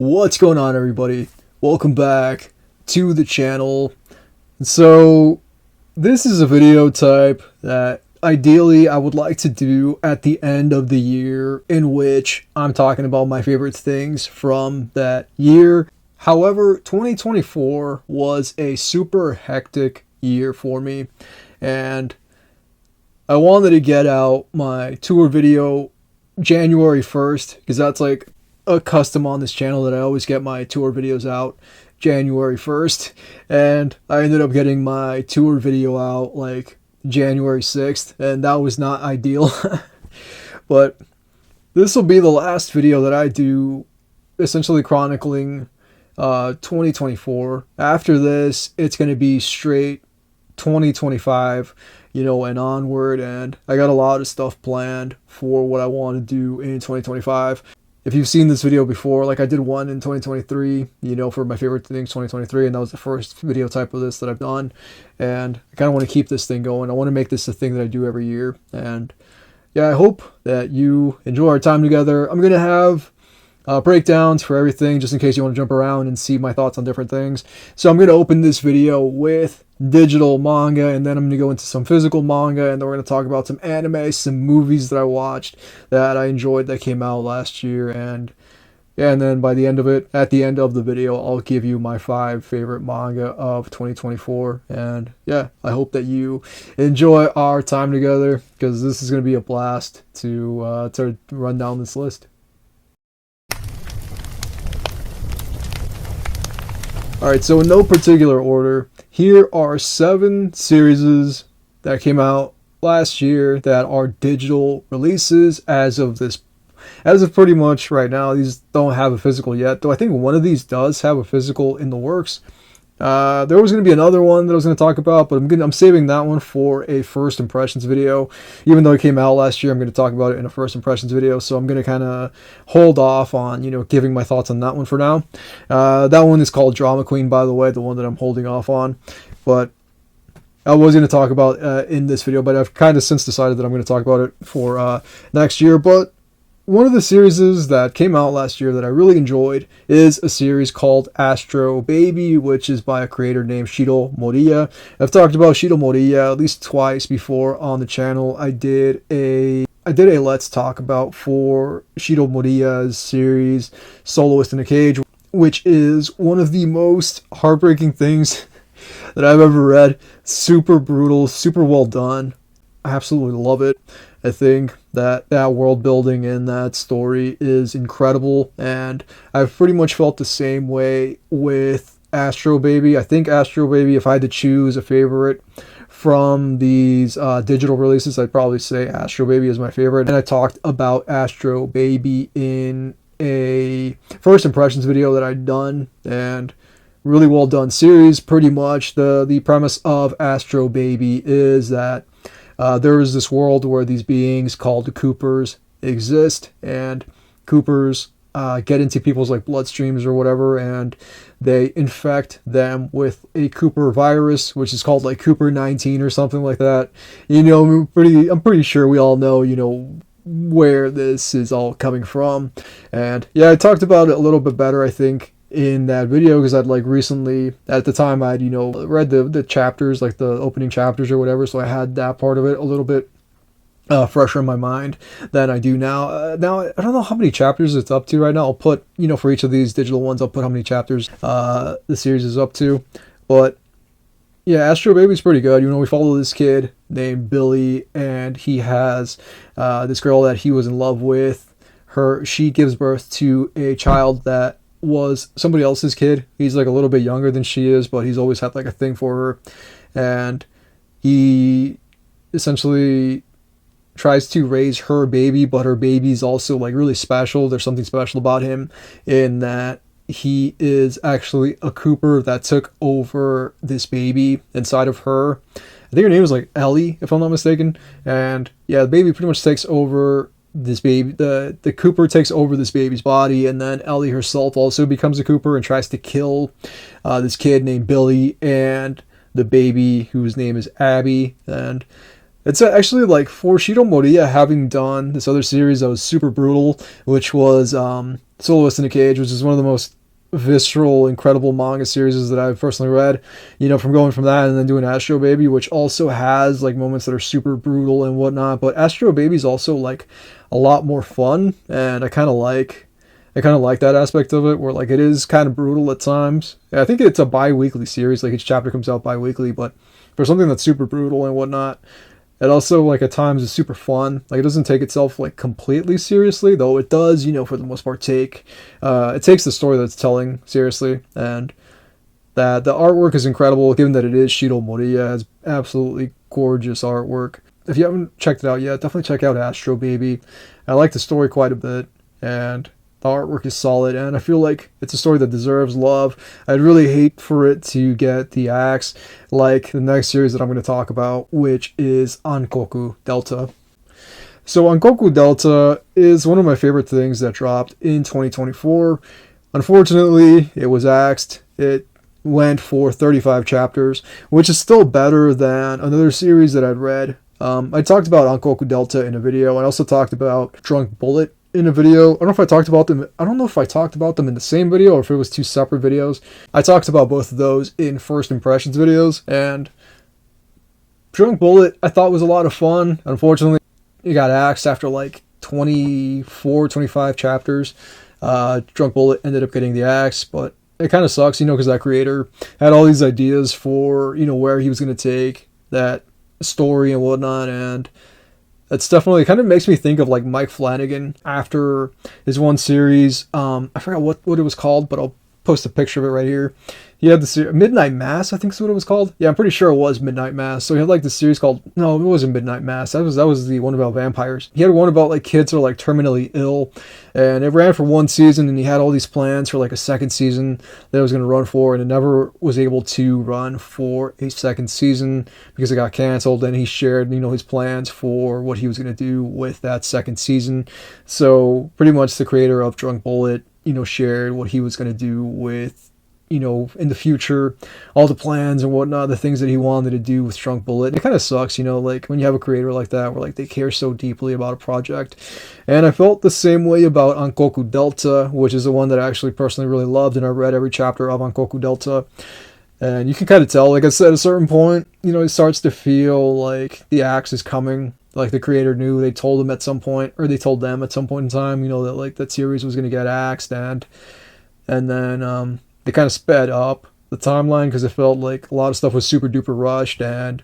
What's going on, everybody? Welcome back to the channel. So this is a video type that ideally I would like to do at the end of the year, in which I'm talking about my favorite things from that year. However, 2024 was a super hectic year for me, and I wanted to get out my tour video January 1st, because that's like a custom on this channel that I always get my tour videos out January 1st, and I ended up getting my tour video out like January 6th, and that was not ideal. But this will be the last video that I do, essentially chronicling 2024. After this, it's going to be straight 2025, and onward, and I got a lot of stuff planned for what I want to do in 2025. If you've seen this video before, like I did one in 2023, for my favorite things 2023, and that was the first video type of this that I've done, and I kind of want to keep this thing going. I want to make this a thing that I do every year, and yeah, I hope that you enjoy our time together. I'm going to have breakdowns for everything, just in case you want to jump around and see my thoughts on different things. So I'm going to open this video with digital manga, and then I'm going to go into some physical manga, and then we're going to talk about some anime, some movies that I watched that I enjoyed that came out last year, and yeah, and then by the end of it, at the end of the video, I'll give you my 5 favorite manga of 2024, and yeah, I hope that you enjoy our time together, because this is going to be a blast to run down this list. Alright, so in no particular order, here are 7 series that came out last year that are digital releases as of pretty much right now. These don't have a physical yet, though I think one of these does have a physical in the works. There was going to be another one that I was going to talk about, but I'm saving that one for a first impressions video. Even though it came out last year, I'm going to talk about it in a first impressions video, so I'm going to kind of hold off on, giving my thoughts on that one for now. That one is called Drama Queen, by the way, the one that I'm holding off on. But I was going to talk about in this video, but I've kind of since decided that I'm going to talk about it for next year. But one of the series that came out last year that I really enjoyed is a series called Astro Baby, which is by a creator named Shiro Moriya. I've talked about Shiro Moriya at least twice before on the channel. I did a Let's Talk about for Shiro Moriya's series Soloist in a Cage, which is one of the most heartbreaking things that I've ever read. Super brutal, super well done. I absolutely love it. I think that world building in that story is incredible, and I've pretty much felt the same way with Astro Baby. I think Astro Baby, if I had to choose a favorite from these digital releases, I'd probably say Astro Baby is my favorite. And I talked about Astro Baby in a first impressions video that I'd done, and really well done series. Pretty much the premise of Astro Baby is that there is this world where these beings called the Coopers exist, and Coopers get into people's bloodstreams or whatever, and they infect them with a Cooper virus, which is called Cooper 19 or something like that. I'm pretty sure we all know where this is all coming from. And yeah, I talked about it a little bit better, I think, in that video, because I'd recently, at the time, I'd read the chapters, the opening chapters or whatever, so I had that part of it a little bit fresher in my mind than I do now. Now I don't know how many chapters it's up to right now. I'll put, for each of these digital ones, I'll put how many chapters the series is up to. But yeah, Astro Baby's pretty good. We follow this kid named Billy, and he has this girl that he was in love with. She gives birth to a child that was somebody else's kid. He's a little bit younger than she is, but he's always had a thing for her, and he essentially tries to raise her baby, but her baby's also really special. There's something special about him in that he is actually a Cooper that took over this baby inside of her. I think her name was Ellie, if I'm not mistaken. And yeah, the baby pretty much takes over this baby. The Cooper takes over this baby's body, and then Ellie herself also becomes a Cooper and tries to kill this kid named Billy and the baby, whose name is Abby. And It's actually like for Shido Moriya having done this other series that was super brutal, which was Soloist in a Cage, which is one of the most visceral, incredible manga series that I've personally read. You know, from going from that and then doing Astro Baby, which also has like moments that are super brutal and whatnot. But Astro Baby's also like a lot more fun, and I kind of like that aspect of it, where like it is kind of brutal at times. I think it's a bi-weekly series, like each chapter comes out bi-weekly, but for something that's super brutal and whatnot, it also like at times is super fun. Like it doesn't take itself like completely seriously, though it does, you know, for the most part it takes the story that it's telling seriously, and that the artwork is incredible. Given that it is Shido Moriya, it has absolutely gorgeous artwork. If you haven't checked it out yet, definitely check out Astro Baby. I like the story quite a bit, and the artwork is solid, and I feel like it's a story that deserves love. I'd really hate for it to get the axe like the next series that I'm going to talk about, which is Ankoku Delta. So Ankoku Delta is one of my favorite things that dropped in 2024. Unfortunately, it was axed. It went for 35 chapters, which is still better than another series that I'd read. I talked about Ankoku Delta in a video. I also talked about Drunk Bullet in a video. I don't know if I talked about them. I don't know if I talked about them in the same video or if it was two separate videos. I talked about both of those in first impressions videos, and Drunk Bullet I thought was a lot of fun. Unfortunately, it got axed after like 24, 25 chapters. Drunk Bullet ended up getting the axe, but it kind of sucks, you know, because that creator had all these ideas for, you know, where he was going to take that story and whatnot, and it's definitely kind of makes me think of like Mike Flanagan after his one series. I forgot what it was called, but I'll post a picture of it right here. He had the Midnight Mass, I think is what it was called. Yeah, I'm pretty sure it was Midnight Mass. So he had like the series called, no, it wasn't Midnight Mass. That was the one about vampires. He had one about like kids who are like terminally ill, and it ran for one season, and he had all these plans for like a second season that it was going to run for, and it never was able to run for a second season because it got canceled. And he shared, you know, his plans for what he was going to do with that second season. So pretty much the creator of Drunk Bullet, you know, shared what he was going to do with, you know, in the future, all the plans and whatnot, the things that he wanted to do with Drunk Bullet. It kind of sucks, you know, like when you have a creator like that where like they care so deeply about a project. And I felt the same way about Ankoku Delta, which is the one that I actually personally really loved, and I read every chapter of Ankoku Delta. And you can kind of tell, like I said, at a certain point, you know, it starts to feel like the axe is coming. Like the creator knew, they told him at some point, or they told them at some point in time, you know, that like that series was going to get axed, and then they kind of sped up the timeline because it felt like a lot of stuff was super duper rushed, and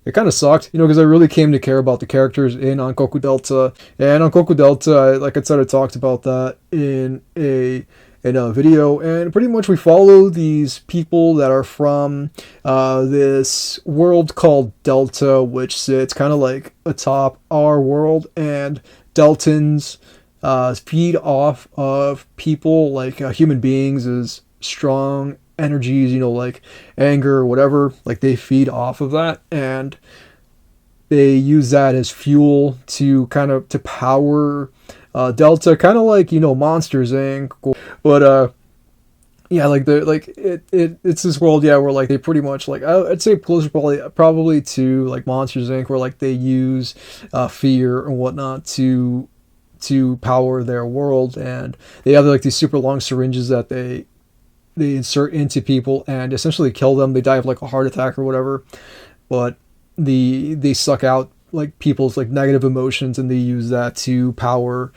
it kind of sucked, you know, because I really came to care about the characters in Ankoku Delta. And Ankoku Delta, like I said, I talked about that in a video, and pretty much we follow these people that are from this world called Delta, which sits kind of like atop our world, and Deltans feed off of people like human beings as strong energies, you know, like anger or whatever, like they feed off of that, and they use that as fuel to kind of to power Delta, kind of like, you know, Monsters Inc. But yeah, like it's this world, yeah, where like they pretty much like I'd say closer probably to like Monsters Inc., where like they use fear and whatnot to power their world, and they have like these super long syringes that they insert into people and essentially kill them. They die of like a heart attack or whatever, but they suck out like people's like negative emotions, and they use that to power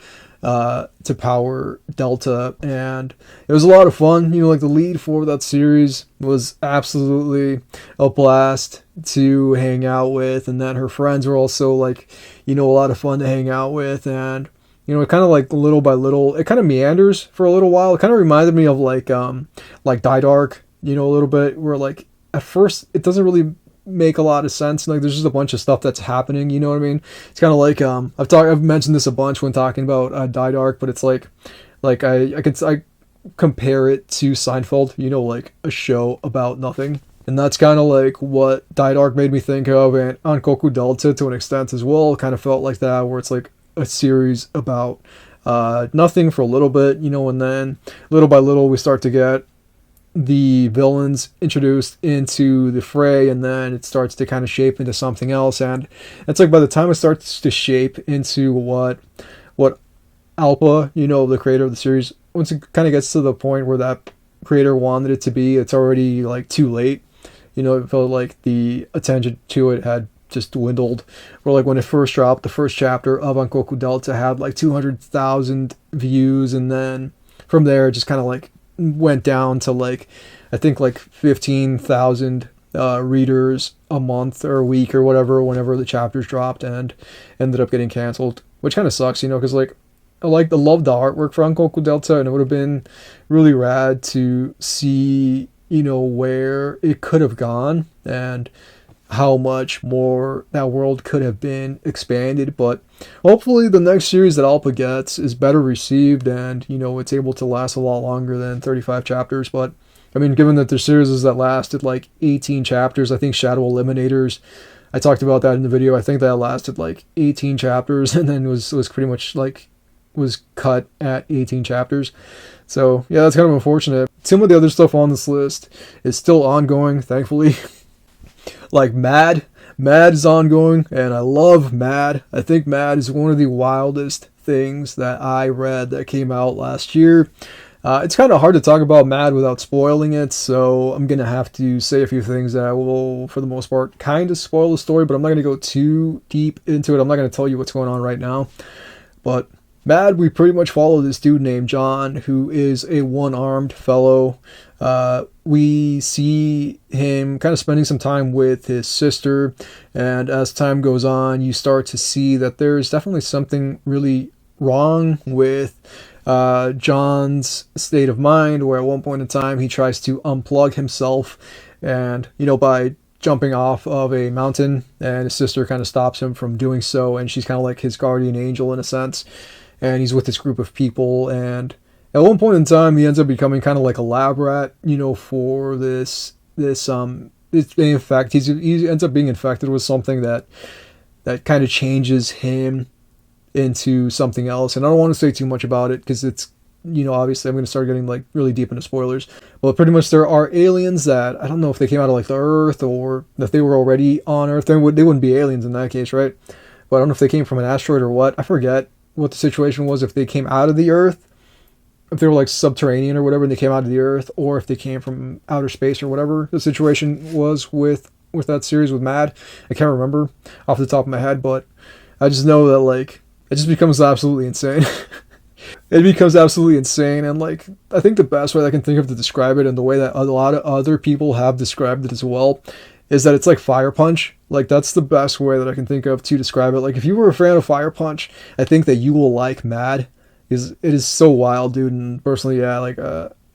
Delta. And it was a lot of fun, you know, like the lead for that series was absolutely a blast to hang out with, and then her friends were also like, you know, a lot of fun to hang out with. And you know, it kind of like little by little, it kind of meanders for a little while. It kind of reminded me of like Die Dark, you know, a little bit, where like at first it doesn't really make a lot of sense. Like there's just a bunch of stuff that's happening, you know what I mean? It's kind of like I've mentioned this a bunch when talking about Die Dark, but it's like I compare it to Seinfeld, you know, like a show about nothing. And that's kind of like what Die Dark made me think of, and Ankoku Delta to an extent as well kind of felt like that, where it's like a series about nothing for a little bit, you know, and then little by little we start to get the villains introduced into the fray, and then it starts to kind of shape into something else. And it's like by the time it starts to shape into what Alpa, the creator of the series, once it kind of gets to the point where that creator wanted it to be, it's already like too late. It felt like the attention to it had just dwindled. Or like when it first dropped, the first chapter of Ankoku Delta had like 200,000 views, and then from there it just kind of like went down to like, I think like 15,000 readers a month or a week or whatever whenever the chapters dropped, and ended up getting canceled, which kind of sucks, because like I love the artwork for Ankoku Delta, and it would have been really rad to see where it could have gone and how much more that world could have been expanded. But hopefully the next series that Alpa gets is better received, and it's able to last a lot longer than 35 chapters. But I mean, given that there's series that lasted like 18 chapters, I think Shadow Eliminators, I talked about that in the video, I think that lasted like 18 chapters and then was pretty much like was cut at 18 chapters. So yeah, that's kind of unfortunate. Some of the other stuff on this list is still ongoing, thankfully. Like Mad is ongoing, and I love Mad. I think Mad is one of the wildest things that I read that came out last year. It's kind of hard to talk about Mad without spoiling it, so I'm going to have to say a few things that will, for the most part, kind of spoil the story, but I'm not going to go too deep into it. I'm not going to tell you what's going on right now. But Mad, we pretty much follow this dude named John, who is a one-armed fellow. We see him kind of spending some time with his sister, and as time goes on, you start to see that there's definitely something really wrong with John's state of mind, where at one point in time he tries to unplug himself, and by jumping off of a mountain, and his sister kind of stops him from doing so, and she's kind of like his guardian angel in a sense, and he's with this group of people, and at one point in time he ends up becoming kind of like a lab rat, for this infect. He ends up being infected with something that kind of changes him into something else, and I don't want to say too much about it because it's obviously I'm going to start getting like really deep into spoilers. But pretty much there are aliens that I don't know if they came out of like the Earth or if they were already on Earth. They wouldn't be aliens in that case, right? But I don't know if they came from an asteroid or what. I forget what the situation was, if they came out of the Earth, if they were like subterranean or whatever and they came out of the Earth, or if they came from outer space or whatever the situation was with that series with Mad. I can't remember off the top of my head, but I just know that like it just becomes absolutely insane. It becomes absolutely insane, and like I think the best way I can think of to describe it, and the way that a lot of other people have described it as well, is that it's like Fire Punch. Like that's the best way that I can think of to describe it. Like if you were a fan of Fire Punch, I think that you will like Mad, because it is so wild, dude. And personally, yeah, like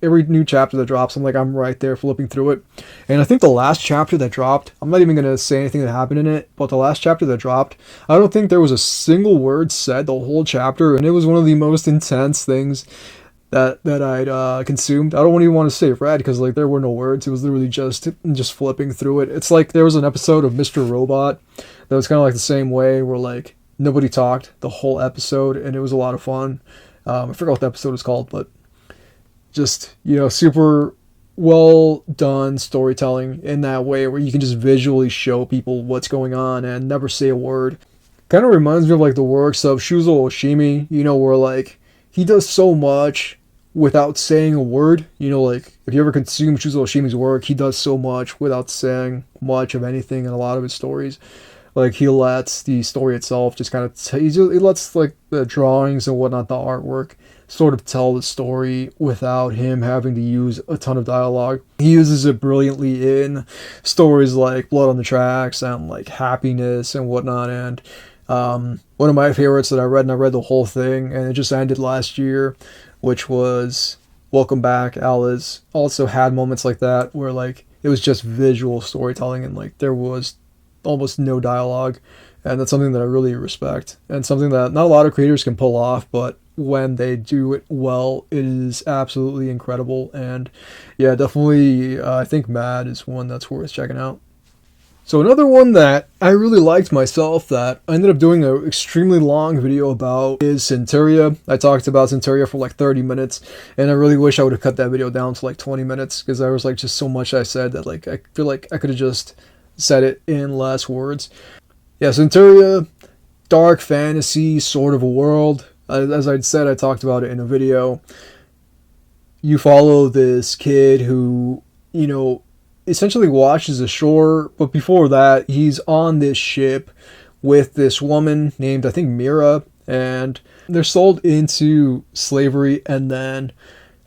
every new chapter that drops, I'm right there flipping through it. And I think the last chapter that dropped, I'm not even going to say anything that happened in it, but the last chapter that dropped, I don't think there was a single word said the whole chapter, and it was one of the most intense things that I'd consumed. I don't even want to say read, because like there were no words. It was literally just flipping through it. It's like there was an episode of Mr. Robot that was kind of like the same way, where like nobody talked the whole episode, and it was a lot of fun. I forgot what the episode was called, but just, super well done storytelling in that way, where you can just visually show people what's going on and never say a word. Kind of reminds me of like the works of Shuzo Oshimi, where like he does so much without saying a word. Like if you ever consume Shuzo Oshimi's work, he does so much without saying much of anything in a lot of his stories. Like he lets the story itself just kind of he lets like the drawings and whatnot, the artwork, sort of tell the story without him having to use a ton of dialogue. He uses it brilliantly in stories like Blood on the Tracks and like Happiness and whatnot. And one of my favorites that I read, and I read the whole thing, and it just ended last year, which was Welcome Back, Alice. Also had moments like that where like it was just visual storytelling, and like there was almost no dialogue, and that's something that I really respect, and something that not a lot of creators can pull off, but when they do it well, it is absolutely incredible. And yeah, definitely I think Mad is one that's worth checking out. So another one that I really liked myself that I ended up doing an extremely long video about is Centuria. I talked about Centuria for like 30 minutes, and I really wish I would have cut that video down to like 20 minutes because there was like just so much I said that like I feel like I could have just said it in less words. Yeah, Centuria, dark fantasy sort of a world. As I'd said, I talked about it in a video. You follow this kid who, essentially washes ashore, but before that, he's on this ship with this woman named, I think, Mira, and they're sold into slavery, and then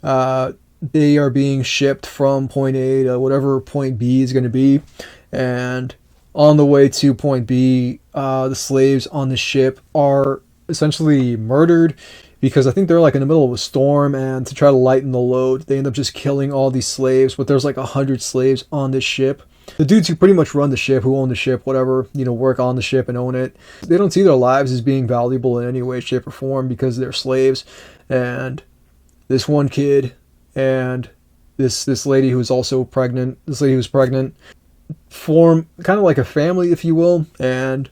they are being shipped from point A to whatever point B is going to be, and on the way to point B, the slaves on the ship are essentially murdered because I think they're like in the middle of a storm, and to try to lighten the load, they end up just killing all these slaves, but there's like 100 slaves on this ship. The dudes who pretty much run the ship, who own the ship, whatever, work on the ship and own it, they don't see their lives as being valuable in any way, shape, or form because they're slaves. And this one kid and this lady who's also pregnant, form kind of like a family, if you will. And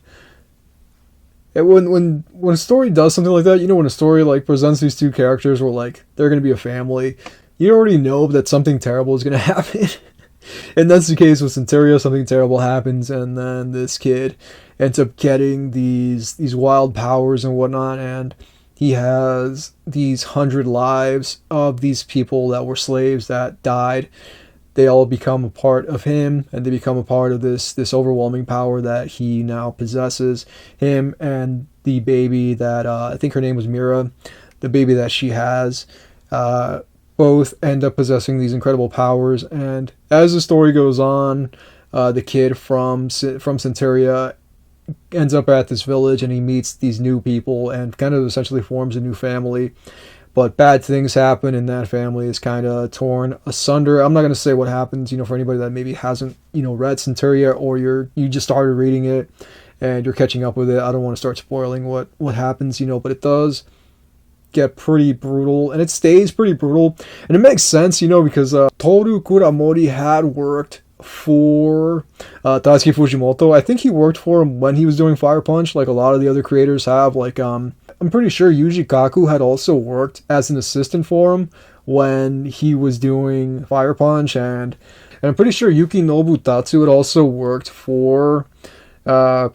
when a story does something like that, when a story like presents these two characters where like they're going to be a family, you already know that something terrible is going to happen. And that's the case with Centuria. Something terrible happens, and then this kid ends up getting these wild powers and whatnot, and he has these 100 lives of these people that were slaves that died. They all become a part of him, and they become a part of this overwhelming power that he now possesses. Him and the baby that, I think her name was Mira, the baby that she has, both end up possessing these incredible powers. And as the story goes on, the kid from Centuria ends up at this village, and he meets these new people and kind of essentially forms a new family. But bad things happen, and that family is kind of torn asunder. I'm not going to say what happens, for anybody that maybe hasn't, read Centuria, or you just started reading it and you're catching up with it. I don't want to start spoiling what happens, but it does get pretty brutal, and it stays pretty brutal. And it makes sense, because Toru Kuramori had worked for Tatsuki Fujimoto. I think he worked for him when he was doing Fire Punch, like a lot of the other creators have. Like, I'm pretty sure Yuji Kaku had also worked as an assistant for him when he was doing Fire Punch, and I'm pretty sure Yuki Nobutatsu had also worked for Tatsuki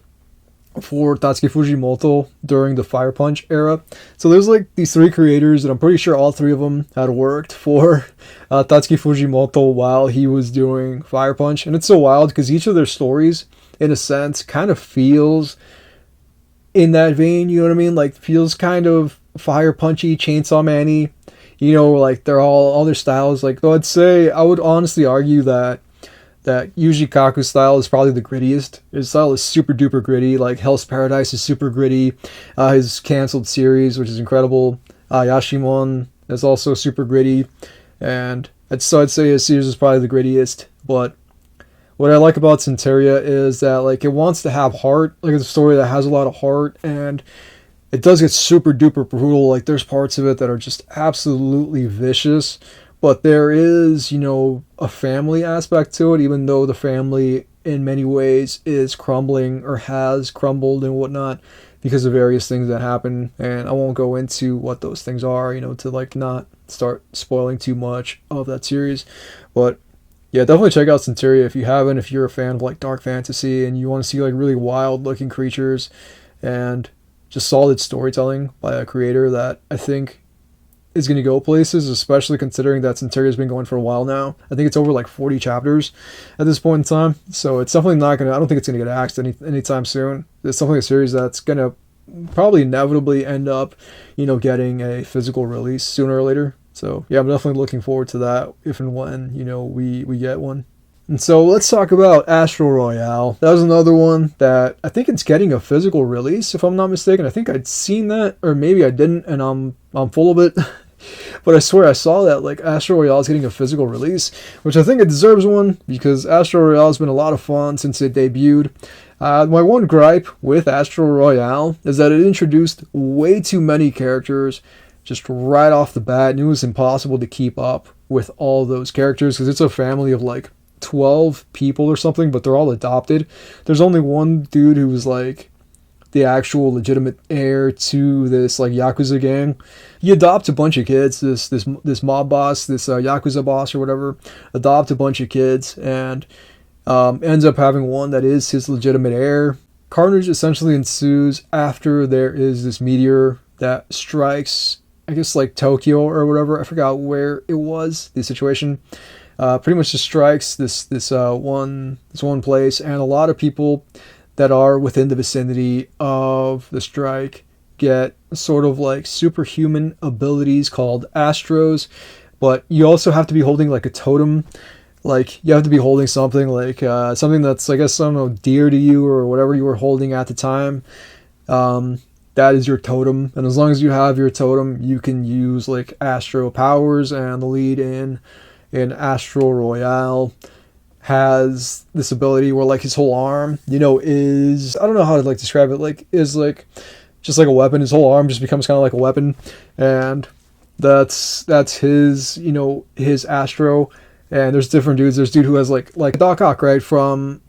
Fujimoto during the Fire Punch era. So there's like these three creators, and I'm pretty sure all three of them had worked for Tatsuki Fujimoto while he was doing Fire Punch. And it's so wild because each of their stories, in a sense, kind of feels in that vein, you know what I mean? Like, feels kind of Fire Punchy, Chainsaw Man-y, like they're all their styles. Like, though I would honestly argue that Yuji Kaku's style is probably the grittiest. His style is super duper gritty. Like, Hell's Paradise is super gritty. His canceled series, which is incredible, Yashimon, is also super gritty. And I'd say his series is probably the grittiest. But what I like about Centuria is that, like, it wants to have heart. Like, it's a story that has a lot of heart, and it does get super duper brutal. Like, there's parts of it that are just absolutely vicious. But there is, a family aspect to it, even though the family in many ways is crumbling or has crumbled and whatnot because of various things that happen. And I won't go into what those things are, to like not start spoiling too much of that series. But yeah, definitely check out Centuria if you haven't, if you're a fan of like dark fantasy and you want to see like really wild looking creatures and just solid storytelling by a creator that I think is going to go places, especially considering that Centuria's been going for a while now. I think it's over like 40 chapters at this point in time. So it's definitely not going to, I don't think it's going to get axed anytime soon. It's definitely a series that's going to probably inevitably end up, getting a physical release sooner or later. So yeah, I'm definitely looking forward to that if and when, we get one. And so let's talk about Astral Royale. That was another one that I think it's getting a physical release, if I'm not mistaken. I think I'd seen that, or maybe I didn't, and I'm full of it. But I swear I saw that, like, Astral Royale is getting a physical release, which I think it deserves one, because Astral Royale has been a lot of fun since it debuted. My one gripe with Astral Royale is that it introduced way too many characters just right off the bat, and it was impossible to keep up with all those characters, because it's a family of, like, 12 people or something, but they're all adopted. There's only one dude who was like the actual legitimate heir to this like Yakuza gang. He adopts a bunch of kids. This mob boss, this Yakuza boss or whatever, adopts a bunch of kids and ends up having one that is his legitimate heir. Carnage essentially ensues after there is this meteor that strikes, I guess like Tokyo or whatever. I forgot where it was. The situation pretty much just strikes this one place, and a lot of people that are within the vicinity of the strike get sort of like superhuman abilities called astros, but you also have to be holding like a totem. Like you have to be holding something like something that's, I guess, I don't know, dear to you or whatever you were holding at the time. That is your totem, and as long as you have your totem, you can use like astro powers. And the lead in Astral Royale has this ability where like his whole arm, is, I don't know how to like describe it, like is like just like a weapon. His whole arm just becomes kind of like a weapon, and that's his his astro. And there's different dudes. There's a dude who has like Doc Ock, right, from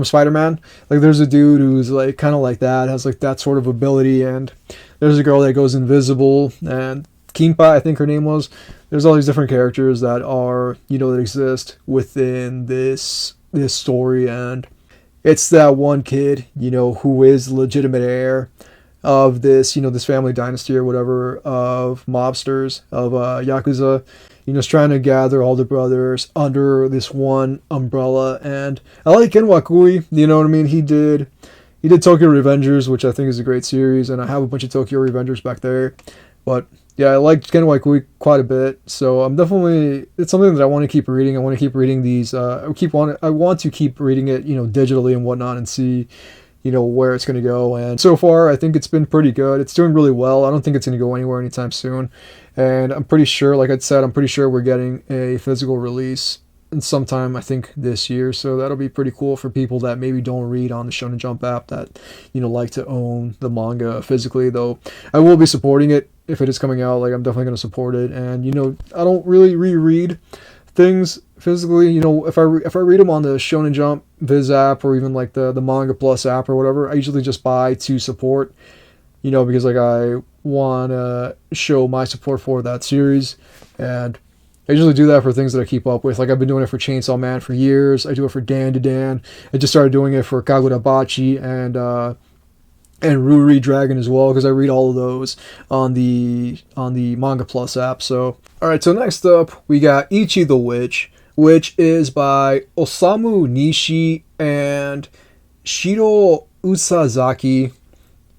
Spider-Man. Like there's a dude who's like kind of like that, has like that sort of ability. And there's a girl that goes invisible, and Kimpa, I think her name was. There's all these different characters that are, that exist within this story, and it's that one kid, who is the legitimate heir of this, this family dynasty or whatever of mobsters, of Yakuza, is trying to gather all the brothers under this one umbrella. And I like Ken Wakui, you know what I mean? He did Tokyo Revengers, which I think is a great series, and I have a bunch of Tokyo Revengers back there. But yeah, I like Ken Wakui quite a bit, so it's something that I want to keep reading. I want to keep reading these. I want to keep reading it, digitally and whatnot, and see, where it's going to go. And so far, I think it's been pretty good. It's doing really well. I don't think it's going to go anywhere anytime soon. And I'm pretty sure, like I said, we're getting a physical release in sometime, I think, this year. So that'll be pretty cool for people that maybe don't read on the Shonen Jump app, that, like to own the manga physically. Though I will be supporting it if it is coming out. Like I'm definitely going to support it. And, I don't really reread things physically. If I read them on the Shonen Jump Viz app, or even like the Manga Plus app or whatever, I usually just buy to support, because like I want to show my support for that series. And I usually do that for things that I keep up with. Like I've been doing it for Chainsaw Man for years. I do it for Dan to Dan. I just started doing it for Kagurabachi and Ruri Dragon as well, because I read all of those on the Manga Plus app. So alright, so next up we got Ichi the Witch, which is by Osamu Nishi and Shiro Usazaki.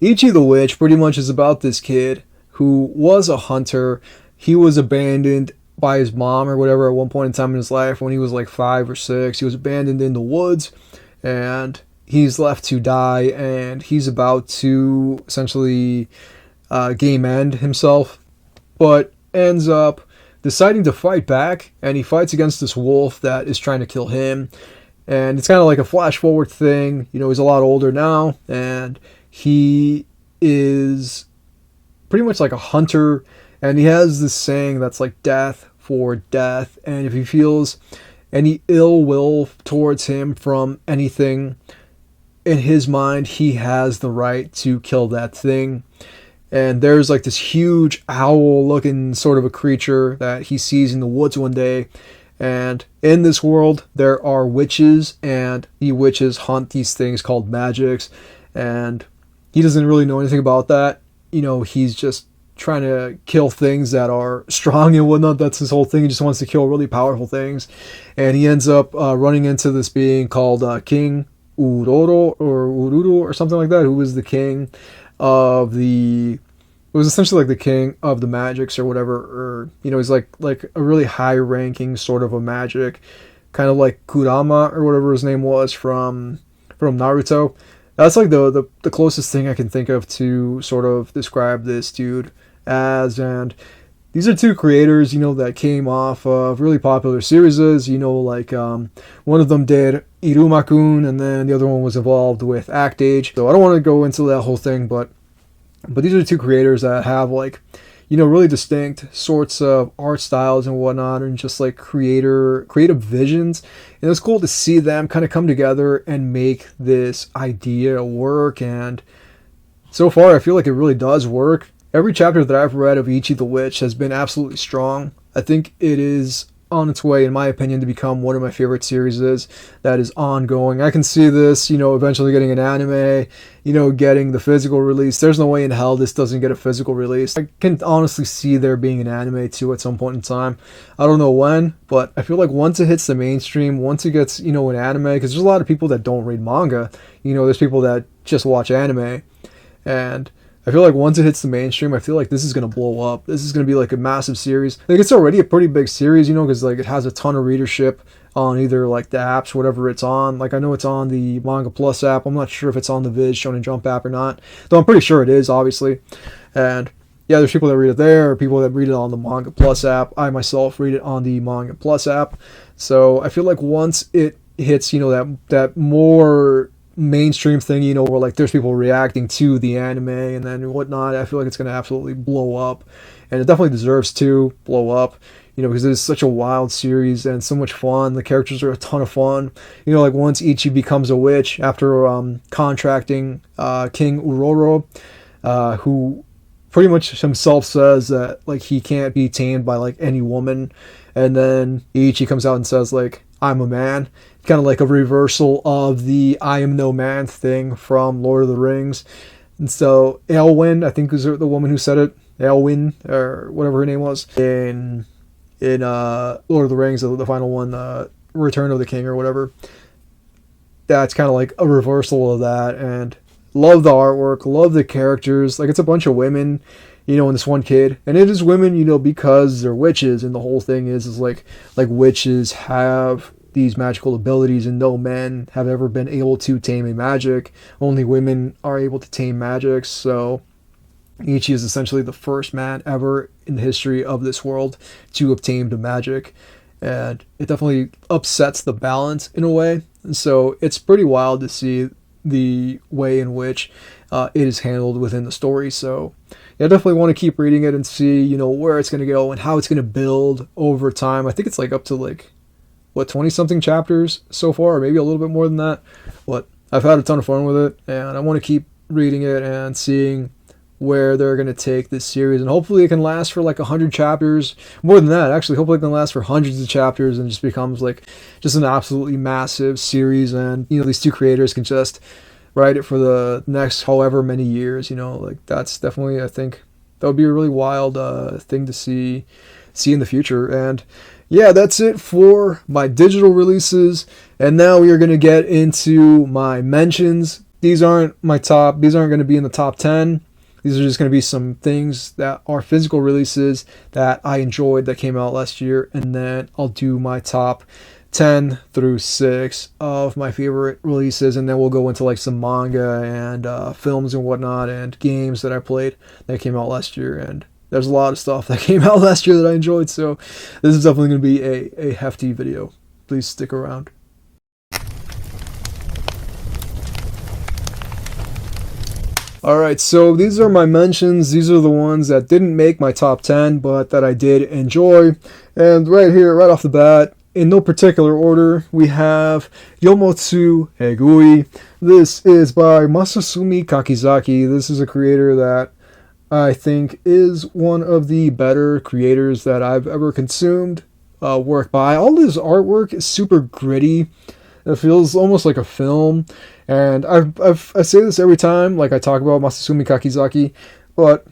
Ichi the Witch pretty much is about this kid who was a hunter. He was abandoned by his mom or whatever at one point in time in his life when he was like 5 or 6. He was abandoned in the woods, and he's left to die, and he's about to essentially game end himself, but ends up deciding to fight back, and he fights against this wolf that is trying to kill him. And it's kind of like a flash forward thing. He's a lot older now, and he is pretty much like a hunter, and he has this saying that's like death for death, and if he feels any ill will towards him from anything, in his mind he has the right to kill that thing. And there's like this huge owl looking sort of a creature that he sees in the woods one day, and in this world there are witches, and the witches hunt these things called magics, and he doesn't really know anything about that. He's just trying to kill things that are strong and whatnot. That's his whole thing. He just wants to kill really powerful things. And he ends up running into this being called King Uroro or Ururu or something like that, who was the king of it was essentially like the king of the magics or whatever. Or, he's like a really high ranking sort of a magic, kind of like Kurama or whatever his name was from Naruto. That's like the closest thing I can think of to sort of describe this dude as. And these are two creators, that came off of really popular series. Like one of them did Iruma-kun, and then the other one was involved with Act Age. So I don't want to go into that whole thing, but these are two creators that have like, really distinct sorts of art styles and whatnot, and just like creative visions. And it's cool to see them kind of come together and make this idea work. And so far, I feel like it really does work. Every chapter that I've read of Ichi the Witch has been absolutely strong. I think it is on its way, in my opinion, to become one of my favorite series that is ongoing. I can see this, eventually getting an anime, getting the physical release. There's no way in hell this doesn't get a physical release. I can honestly see there being an anime too at some point in time. I don't know when, but I feel like once it hits the mainstream, once it gets, an anime, because there's a lot of people that don't read manga. There's people that just watch anime. And I feel like once it hits the mainstream, I feel like this is going to blow up. This is going to be like a massive series. Like, it's already a pretty big series, because like it has a ton of readership on either like the apps, whatever it's on. Like, I know it's on the Manga Plus app. I'm not sure if it's on the Viz Shonen Jump app or not, though I'm pretty sure it is, obviously. And yeah, there's people that read it there, people that read it on the Manga Plus app. I myself read it on the Manga Plus app. So I feel like once it hits, that more mainstream thing, where like there's people reacting to the anime and then whatnot, I feel like it's going to absolutely blow up, and it definitely deserves to blow up, because it is such a wild series and so much fun. The characters are a ton of fun. Like once Ichi becomes a witch after contracting King Uroro, who pretty much himself says that like he can't be tamed by like any woman, and then Ichi comes out and says like, I'm a man. Kind of like a reversal of the I am no man thing from Lord of the Rings. And so Elwyn, I think was the woman who said it, Elwyn, or whatever her name was, in Lord of the Rings, the final one, Return of the King or whatever. That's kind of like a reversal of that. And love the artwork, love the characters. Like, it's a bunch of women, and this one kid. And it is women, because they're witches. And the whole thing is like witches have these magical abilities, and no men have ever been able to tame a magic. Only women are able to tame magic. So Ichi is essentially the first man ever in the history of this world to have tamed a magic, and it definitely upsets the balance in a way. And so it's pretty wild to see the way in which it is handled within the story. So yeah, I definitely want to keep reading it and see where it's going to go and how it's going to build over time. I think it's like up to like 20 something chapters so far, or maybe a little bit more than that. But I've had a ton of fun with it, and I want to keep reading it and seeing where they're going to take this series. And hopefully it can last for like 100 chapters, more than that actually. Hopefully it can last for hundreds of chapters and just becomes like just an absolutely massive series, and these two creators can just write it for the next however many years. Like, that's definitely, I think that would be a really wild thing to see in the future. And yeah, that's it for my digital releases. And now we are going to get into my mentions. These aren't going to be in the top 10. These are just going to be some things that are physical releases that I enjoyed that came out last year. And then I'll do my top 10 through 6 of my favorite releases. And then we'll go into like some manga and films and whatnot, and games that I played that came out last year. And there's a lot of stuff that came out last year that I enjoyed, so this is definitely going to be a hefty video. Please stick around. Alright, so these are my mentions. These are the ones that didn't make my top 10, but that I did enjoy. And right here, right off the bat, in no particular order, we have Yomotsu Hegui. This is by Masasumi Kakizaki. This is a creator that I think is one of the better creators that I've ever consumed work by. All his artwork is super gritty. It feels almost like a film. And I say this every time, like I talk about Masasumi Kakizaki, but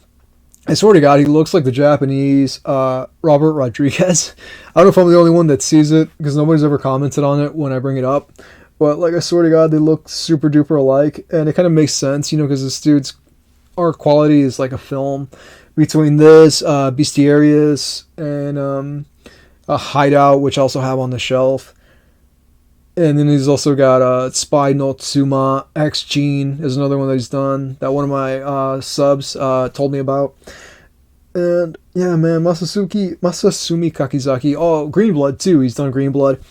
I swear to God, he looks like the Japanese Robert Rodriguez. I don't know if I'm the only one that sees it, because nobody's ever commented on it when I bring it up. But like, I swear to God, they look super duper alike. And it kind of makes sense, because this dude's art quality is like a film. Between this, Bestiarius, and a Hideout, which I also have on the shelf. And then he's also got Spy no Tsuma, X Gene is another one that he's done, that one of my subs told me about. And yeah, man, Masasumi Kakizaki. Oh, Greenblood too. He's done Greenblood.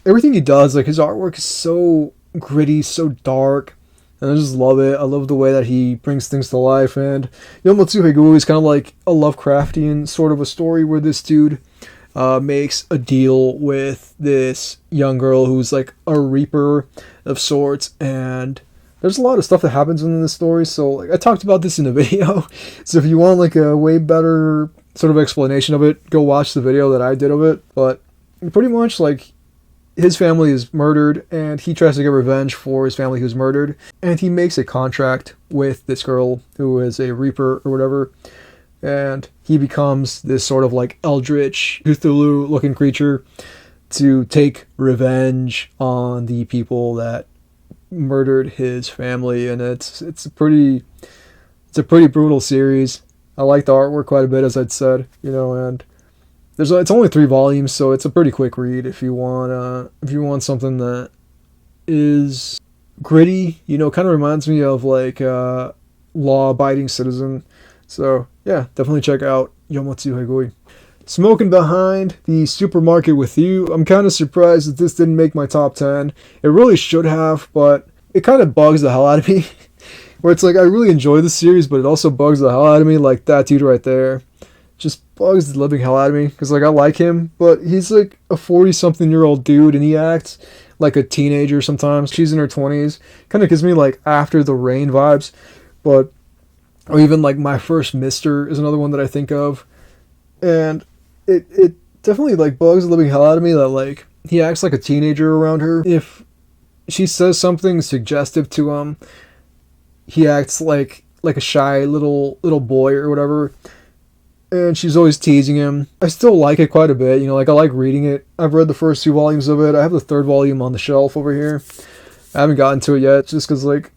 Everything he does, like his artwork is so gritty, so dark. And I just love it. I love the way that he brings things to life. And Yomotsu Higuru is kind of like a Lovecraftian sort of a story where this dude makes a deal with this young girl who's like a reaper of sorts, and there's a lot of stuff that happens in this story. So like I talked about this in a video. So if you want like a way better sort of explanation of it, go watch the video that I did of it. But pretty much like his family is murdered and he tries to get revenge for his family who's murdered, and he makes a contract with this girl who is a reaper or whatever, and he becomes this sort of like eldritch Cthulhu looking creature to take revenge on the people that murdered his family. And it's a pretty brutal series. I like the artwork quite a bit, as I'd said, and it's only 3 volumes, so it's a pretty quick read if you want something that is gritty. Kind of reminds me of like Law-Abiding Citizen. So yeah, definitely check out Yomotsu Higui. Smoking Behind the Supermarket with You. I'm kind of surprised that this didn't make my top 10. It really should have, but it kind of bugs the hell out of me. Where it's like I really enjoy the series, but it also bugs the hell out of me. Like that dude right there just bugs the living hell out of me, because like I like him, but he's like a 40-something-year-old dude and he acts like a teenager sometimes. She's in her 20s. Kind of gives me like After the Rain vibes. But or even like My First Mister is another one that I think of, and it definitely like bugs the living hell out of me that like he acts like a teenager around her. If she says something suggestive to him, he acts like a shy little boy or whatever, and she's always teasing him. I still like it quite a bit, like I like reading it. I've read the first 2 volumes of it. I have the 3rd volume on the shelf over here. I haven't gotten to it yet, just because like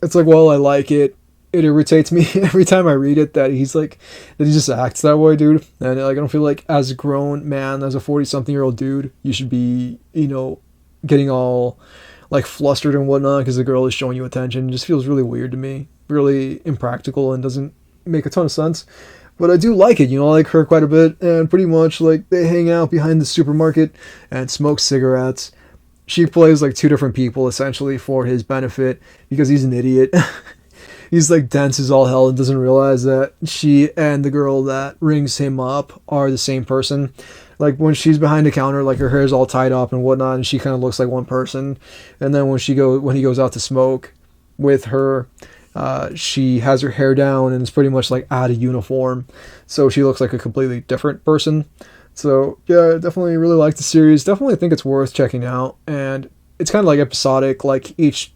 it's like, well, I like it. It irritates me every time I read it that he just acts that way, dude. And like I don't feel like as a grown man, as a 40-something-year-old dude, you should be, getting all like flustered and whatnot because the girl is showing you attention. It just feels really weird to me, really impractical, and doesn't make a ton of sense. But I do like it, I like her quite a bit, and pretty much like they hang out behind the supermarket and smoke cigarettes. She plays like 2 different people essentially for his benefit because he's an idiot. He's like dense as all hell and doesn't realize that she and the girl that rings him up are the same person. Like when she's behind the counter, like her hair's all tied up and whatnot, and she kind of looks like one person. And then when he goes out to smoke with her, she has her hair down and is pretty much like out of uniform, so she looks like a completely different person. So yeah, definitely really like the series. Definitely think it's worth checking out, and it's kind of like episodic. Like each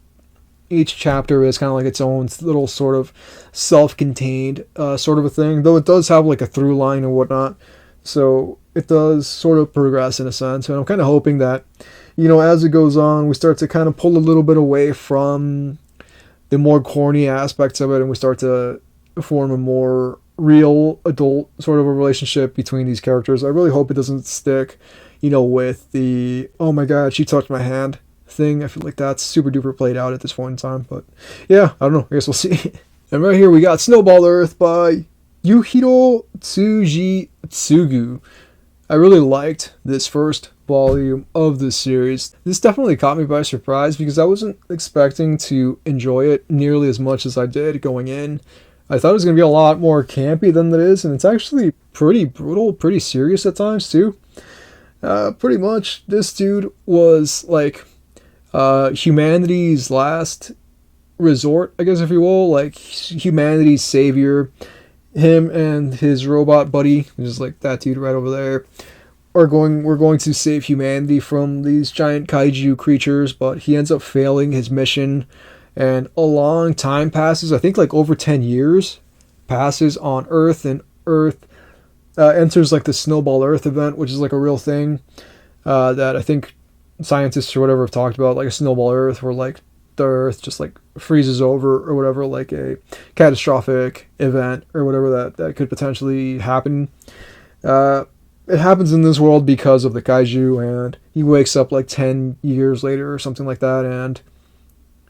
chapter is kind of like its own little sort of self-contained sort of a thing, though it does have like a through line and whatnot. So it does sort of progress in a sense, and I'm kind of hoping that, as it goes on, we start to kind of pull a little bit away from the more corny aspects of it, and we start to form a more real adult sort of a relationship between these characters. I really hope it doesn't stick, with the, oh my god, she touched my hand thing. I feel like that's super duper played out at this point in time, but yeah, I don't know, I guess we'll see. And right here we got Snowball Earth by Yuhiro Tsuji-Tsugu. I really liked this first volume of this series. This definitely caught me by surprise because I wasn't expecting to enjoy it nearly as much as I did going in. I thought it was going to be a lot more campy than it is, and it's actually pretty brutal, pretty serious at times too. Pretty much, this dude was like humanity's last resort, I guess if you will, like humanity's savior. Him and his robot buddy, which is like that dude right over there, we're going to save humanity from these giant kaiju creatures, but he ends up failing his mission, and a long time passes. I think like over 10 years passes on Earth, and Earth enters like the Snowball Earth event, which is like a real thing that I think scientists or whatever have talked about, like a Snowball Earth where like the Earth just like freezes over or whatever, like a catastrophic event or whatever that could potentially happen. It happens in this world because of the kaiju, and he wakes up like 10 years later or something like that, and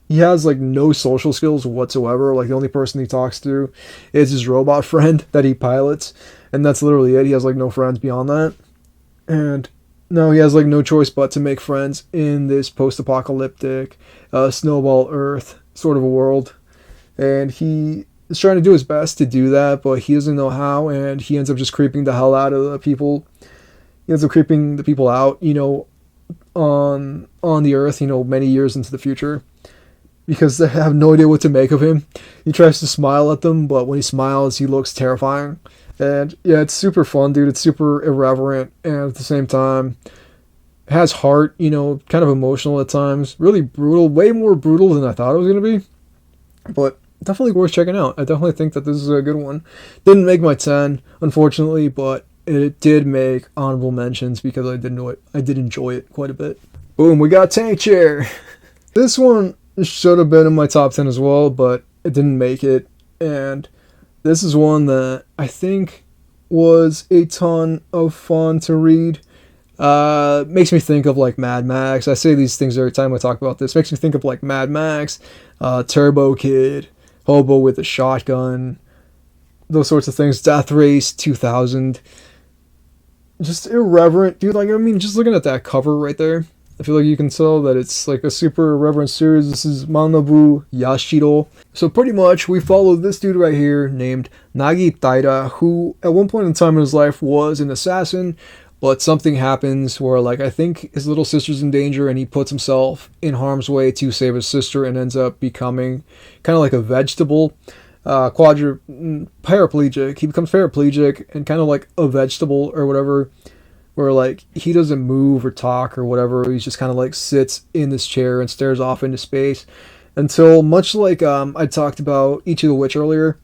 he has like no social skills whatsoever. Like the only person he talks to is his robot friend that he pilots, and that's literally it. He has like no friends beyond that, and no, he has like no choice but to make friends in this post-apocalyptic Snowball Earth sort of a world, and he is trying to do his best to do that, but he doesn't know how, and he ends up just creeping the hell out of the people. He ends up creeping the people out, on the Earth, many years into the future, because they have no idea what to make of him. He tries to smile at them, but when he smiles, he looks terrifying. And yeah, it's super fun, dude. It's super irreverent, and at the same time, has heart, kind of emotional at times. Really brutal, way more brutal than I thought it was going to be. But definitely worth checking out. I definitely think that this is a good one. Didn't make my 10, unfortunately, but it did make honorable mentions because I did enjoy it quite a bit. Boom, we got Tank Chair. This one should have been in my top 10 as well, but it didn't make it. And this is one that I think was a ton of fun to read. Makes me think of like Mad Max. I say these things every time I talk about this. Makes me think of like Mad Max, Turbo Kid, Hobo with a Shotgun, those sorts of things. Death Race 2000. Just irreverent, dude. Like, I mean, just looking at that cover right there, I feel like you can tell that it's like a super irreverent series. This is Manabu Yashiro. So pretty much we follow this dude right here named Nagi Taira, who at one point in time in his life was an assassin, but something happens where, like, I think his little sister's in danger and he puts himself in harm's way to save his sister and ends up becoming kind of like a vegetable. Paraplegic. He becomes paraplegic and kind of like a vegetable or whatever, where like he doesn't move or talk or whatever. He just kind of like sits in this chair and stares off into space until, much like I talked about Ichi the Witch earlier,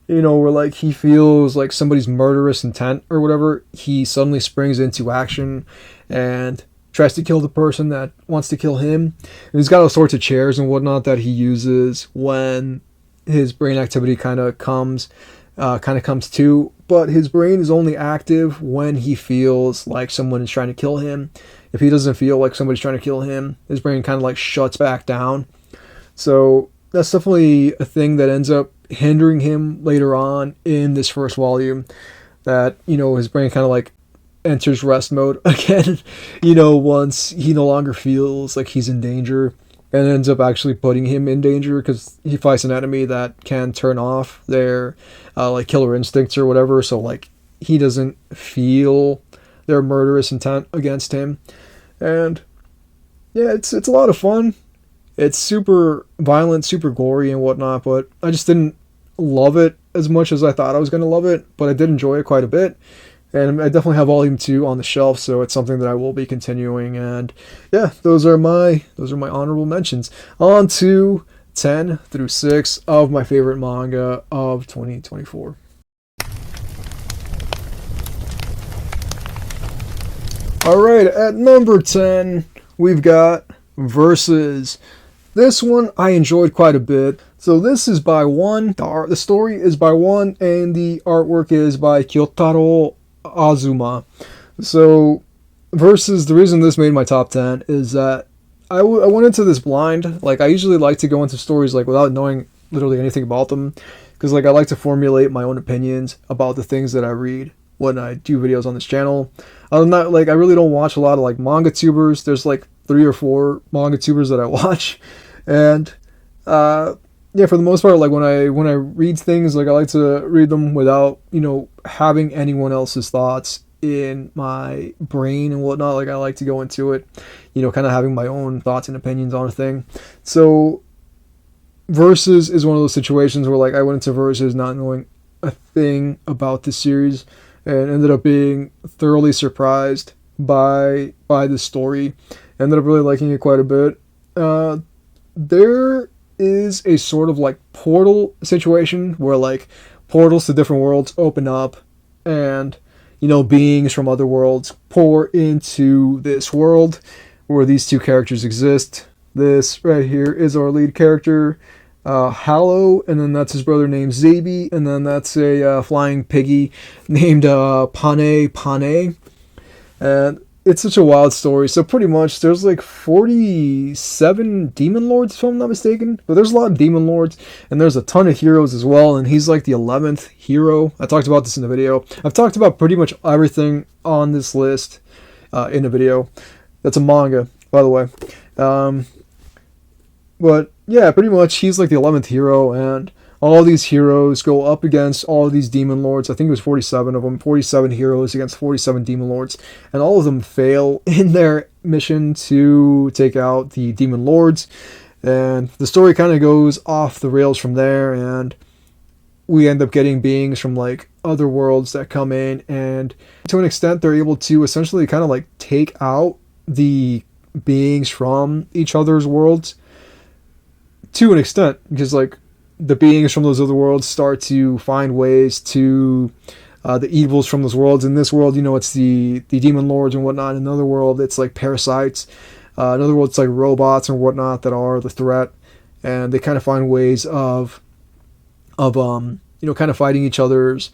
where like he feels like somebody's murderous intent or whatever, he suddenly springs into action and tries to kill the person that wants to kill him. And he's got all sorts of chairs and whatnot that he uses when his brain activity kind of comes to, but his brain is only active when he feels like someone is trying to kill him. If he doesn't feel like somebody's trying to kill him, his brain kind of like shuts back down. So that's definitely a thing that ends up hindering him later on in this first volume, that his brain kind of like enters rest mode again, once he no longer feels like he's in danger. And ends up actually putting him in danger because he fights an enemy that can turn off their like killer instincts or whatever. So like he doesn't feel their murderous intent against him. And yeah, it's a lot of fun. It's super violent, super gory and whatnot, but I just didn't love it as much as I thought I was going to love it. But I did enjoy it quite a bit. And I definitely have Volume 2 on the shelf, so it's something that I will be continuing. And yeah, those are my honorable mentions. On to 10 through 6 of my favorite manga of 2024. Alright, at number 10, we've got Versus. This one I enjoyed quite a bit. So this is by one, the story is by one, and the artwork is by Kyotaro Azuma. So Versus, the reason this made my top 10 is that I went into this blind. Like, I usually like to go into stories like without knowing literally anything about them, because like I like to formulate my own opinions about the things that I read when I do videos on this channel. I'm not like, I really don't watch a lot of like manga tubers. There's like 3 or 4 manga tubers that I watch, and yeah, for the most part, like when I read things, like I like to read them without having anyone else's thoughts in my brain and whatnot. Like I like to go into it, kind of having my own thoughts and opinions on a thing. So Versus is one of those situations where like I went into Versus not knowing a thing about this series and ended up being thoroughly surprised by the story. Ended up really liking it quite a bit. There is a sort of like portal situation where like portals to different worlds open up, and beings from other worlds pour into this world where these two characters exist. This right here is our lead character, Hallow, and then that's his brother named Zabi, and then that's a flying piggy named Pane. And it's such a wild story. So pretty much there's like 47 demon lords, if I'm not mistaken. But there's a lot of demon lords, and there's a ton of heroes as well, and he's like the 11th hero. I talked about this in the video. I've talked about pretty much everything on this list in the video. That's a manga, by the way. But yeah, pretty much he's like the 11th hero, and all these heroes go up against all of these demon lords. I think it was 47 of them, 47 heroes against 47 demon lords, and all of them fail in their mission to take out the demon lords. And the story kind of goes off the rails from there, and we end up getting beings from like other worlds that come in, and to an extent they're able to essentially kind of like take out the beings from each other's worlds to an extent, because like the beings from those other worlds start to find ways to the evils from those worlds. In this world, it's the demon lords and whatnot. In another world, it's like parasites. In other words, it's like robots and whatnot that are the threat, and they kind of find ways of kind of fighting each other's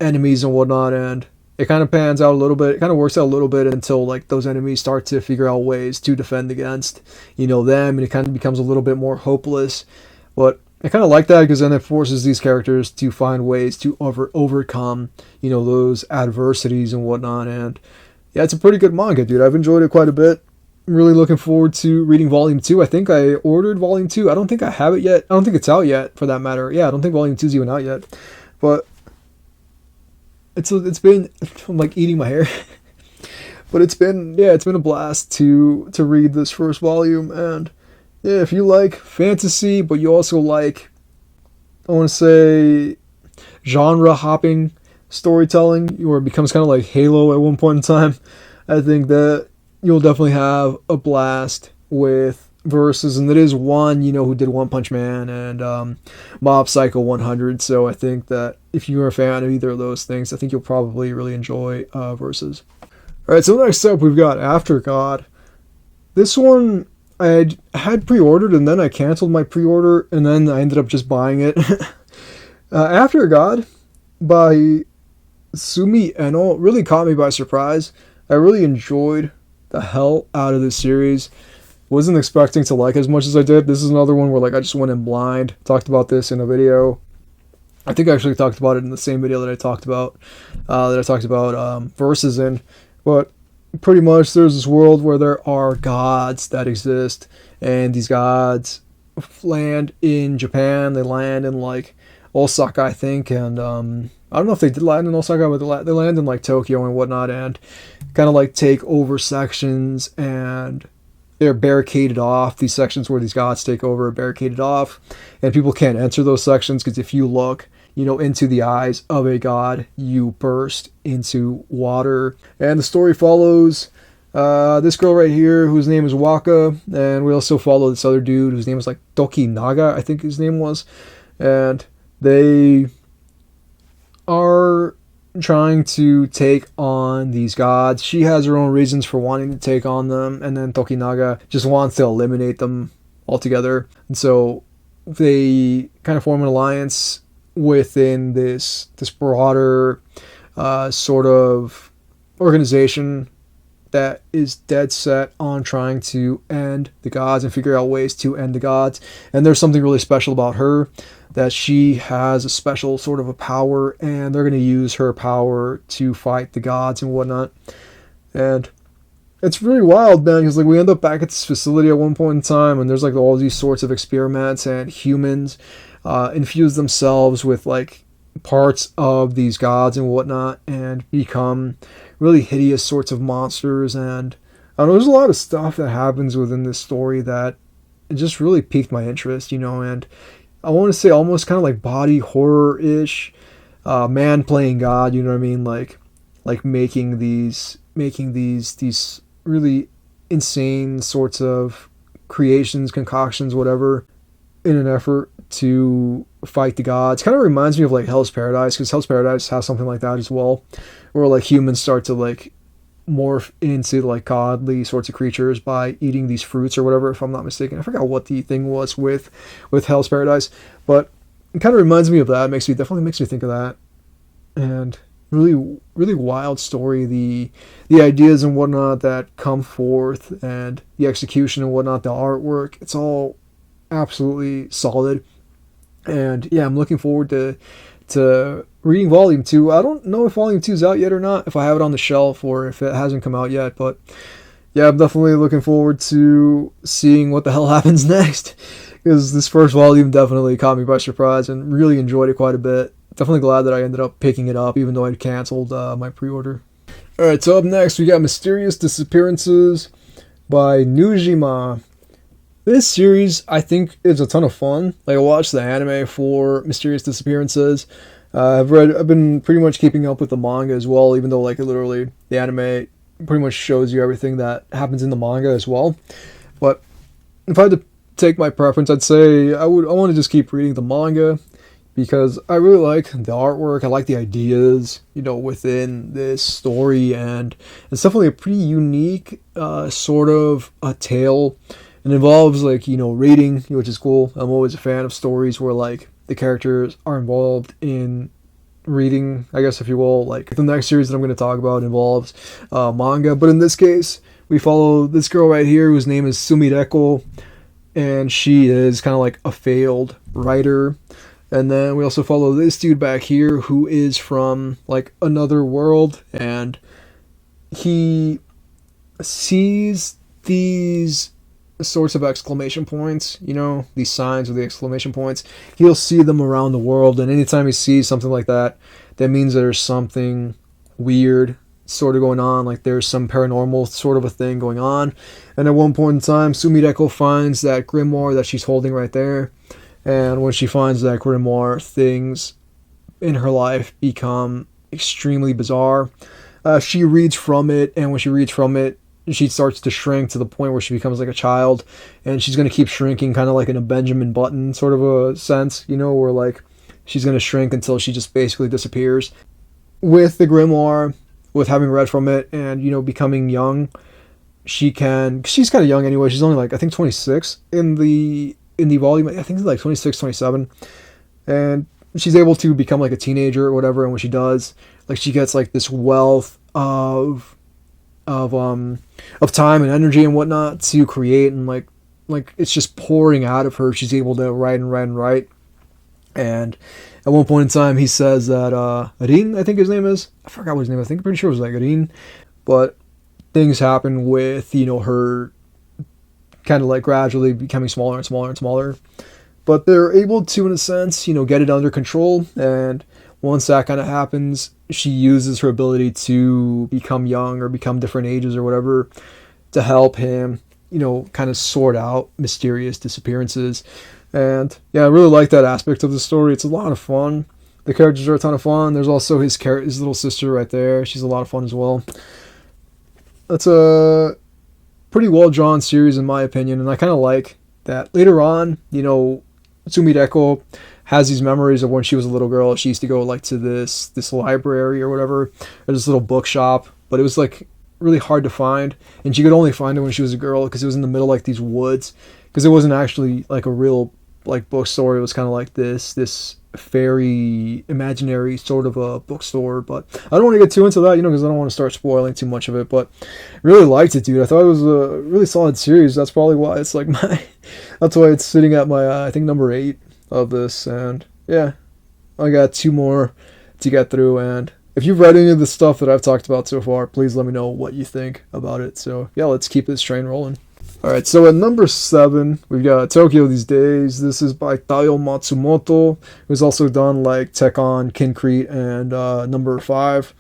enemies and whatnot. And it kind of pans out a little bit. It kind of works out a little bit until like those enemies start to figure out ways to defend against, them, and it kind of becomes a little bit more hopeless. But I kind of like that, because then it forces these characters to find ways to overcome, those adversities and whatnot. And yeah, it's a pretty good manga, dude. I've enjoyed it quite a bit. I'm really looking forward to reading Volume 2. I think I ordered Volume 2. I don't think I have it yet. I don't think it's out yet, for that matter. Yeah, I don't think Volume 2 is even out yet. But it's been, I'm like eating my hair. But it's been a blast to read this first volume. And yeah, if you like fantasy, but you also like, I want to say, genre hopping storytelling, where it becomes kind of like Halo at one point in time, I think that you'll definitely have a blast with Versus. And it is one, who did One Punch Man and Mob Psycho 100. So I think that if you're a fan of either of those things, I think you'll probably really enjoy Versus. Alright, so next up we've got After God. This one I had pre-ordered, and then I canceled my pre-order, and then I ended up just buying it. After God by Sumi Eno really caught me by surprise. I really enjoyed the hell out of this series. Wasn't expecting to like it as much as I did. This is another one where like I just went in blind. Talked about this in a video. I think I actually talked about it in the same video that I talked about Versus in. But pretty much there's this world where there are gods that exist, and these gods land in Japan. They land in like Osaka, I think, and I don't know if they did land in Osaka, but they land in like Tokyo and whatnot, and kind of like take over sections, and they're barricaded off. These sections where these gods take over are barricaded off, and people can't enter those sections, because if you look into the eyes of a god, you burst into water. And the story follows this girl right here, whose name is Waka, and we also follow this other dude whose name is like Toki Naga, I think his name was. And they are trying to take on these gods. She has her own reasons for wanting to take on them, and then Toki Naga just wants to eliminate them altogether. And so they kind of form an alliance within this broader sort of organization that is dead set on trying to end the gods and figure out ways to end the gods. And there's something really special about her, that she has a special sort of a power, and they're going to use her power to fight the gods and whatnot. And it's really wild, man, because like we end up back at this facility at one point in time, and there's like all these sorts of experiments, and humans infuse themselves with like parts of these gods and whatnot, and become really hideous sorts of monsters. And I don't know, there's a lot of stuff that happens within this story that it just really piqued my interest, and I want to say almost kind of like body horror-ish, man playing God, you know what I mean, like making these really insane sorts of creations, concoctions, whatever, in an effort to fight the gods. Kind of reminds me of like Hell's Paradise, because Hell's Paradise has something like that as well, where like humans start to like morph into like godly sorts of creatures by eating these fruits or whatever, if I'm not mistaken. I forgot what the thing was with Hell's Paradise, but it kind of reminds me of that. Definitely makes me think of that. And really, really wild story. The ideas and whatnot that come forth, and the execution and whatnot, the artwork, it's all absolutely solid. And yeah, I'm looking forward to reading Volume 2. I don't know if Volume 2 is out yet or not, if I have it on the shelf or if it hasn't come out yet, but yeah, I'm definitely looking forward to seeing what the hell happens next. Because this first volume definitely caught me by surprise and really enjoyed it quite a bit. Definitely glad that I ended up picking it up, even though I'd canceled my pre-order. Alright, so up next we got Mysterious Disappearances by Nujima. This series, I think, is a ton of fun. Like, I watched the anime for Mysterious Disappearances. I've been pretty much keeping up with the manga as well, even though, like, literally, the anime pretty much shows you everything that happens in the manga as well. But if I had to take my preference, I'd say I want to just keep reading the manga, because I really like the artwork. I like the ideas, within this story, and it's definitely a pretty unique sort of a tale. It involves, like, reading, which is cool. I'm always a fan of stories where, like, the characters are involved in reading, I guess, if you will. Like, the next series that I'm going to talk about involves manga, but in this case, we follow this girl right here whose name is Sumireko, and she is kind of like a failed writer. And then we also follow this dude back here who is from, like, another world, and he sees these sorts of exclamation points, these signs with the exclamation points. He'll see them around the world, and anytime he sees something like that, that means there's something weird sort of going on, like there's some paranormal sort of a thing going on. And at one point in time, Sumireko finds that grimoire that she's holding right there, and when she finds that grimoire, things in her life become extremely bizarre. She reads from it, and when she reads from it, she starts to shrink to the point where she becomes like a child, and she's going to keep shrinking, kind of like in a Benjamin Button sort of a sense, where, like, she's going to shrink until she just basically disappears. With the grimoire, with having read from it, and, becoming young, she's kind of young anyway. She's only, like, I think 26 in the volume. I think it's like 26, 27. And she's able to become like a teenager or whatever, and when she does, like, she gets like this wealth of time and energy and whatnot to create, and like it's just pouring out of her. She's able to write and write and write. And at one point in time, he says that Rin, I think his name is, I forgot what his name is. I think pretty sure it was like Rin, but things happen with her kind of like gradually becoming smaller and smaller and smaller. But they're able to, in a sense, get it under control. And once that kind of happens, she uses her ability to become young or become different ages or whatever to help him, kind of sort out mysterious disappearances. And yeah, I really like that aspect of the story. It's a lot of fun. The characters are a ton of fun. There's also his little sister right there. She's a lot of fun as well. That's a pretty well drawn series in my opinion, and I kind of like that later on, Sumireko has these memories of when she was a little girl. She used to go like to this library or whatever, or this little bookshop, but it was like really hard to find, and she could only find it when she was a girl because it was in the middle of like these woods, because it wasn't actually like a real like bookstore. It was kind of like this fairy imaginary sort of a bookstore. But I don't want to get too into that, because I don't want to start spoiling too much of it. But really liked it, dude. I thought it was a really solid series. That's probably why it's like that's why it's sitting at my I think number 8 of this. And yeah, I got 2 more to get through, and if you've read any of the stuff that I've talked about so far, please let me know what you think about it. So yeah, let's keep this train rolling. Alright, so at number 7, we've got Tokyo These Days. This is by Taiyo Matsumoto, who's also done like Tekkon, Kincrete, and number 5.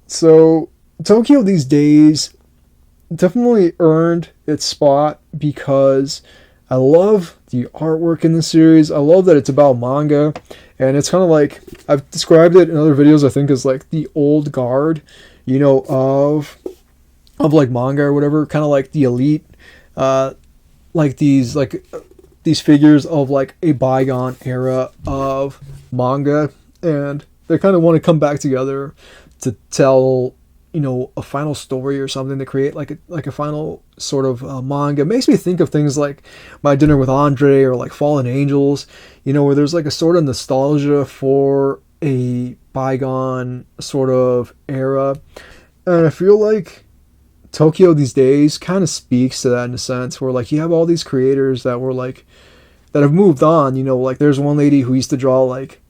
So Tokyo These Days definitely earned its spot because I love the artwork in the series. I love that it's about manga, and it's kind of like, I've described it in other videos, I think, as like the old guard, of like manga or whatever, kind of like the elite, like these figures of like a bygone era of manga, and they kind of want to come back together to tell a final story or something, to create like a final sort of manga. It makes me think of things like My Dinner with Andre or like Fallen Angels, where there's like a sort of nostalgia for a bygone sort of era. And I feel like Tokyo These Days kind of speaks to that in a sense, where like you have all these creators that were like, that have moved on, like there's one lady who used to draw like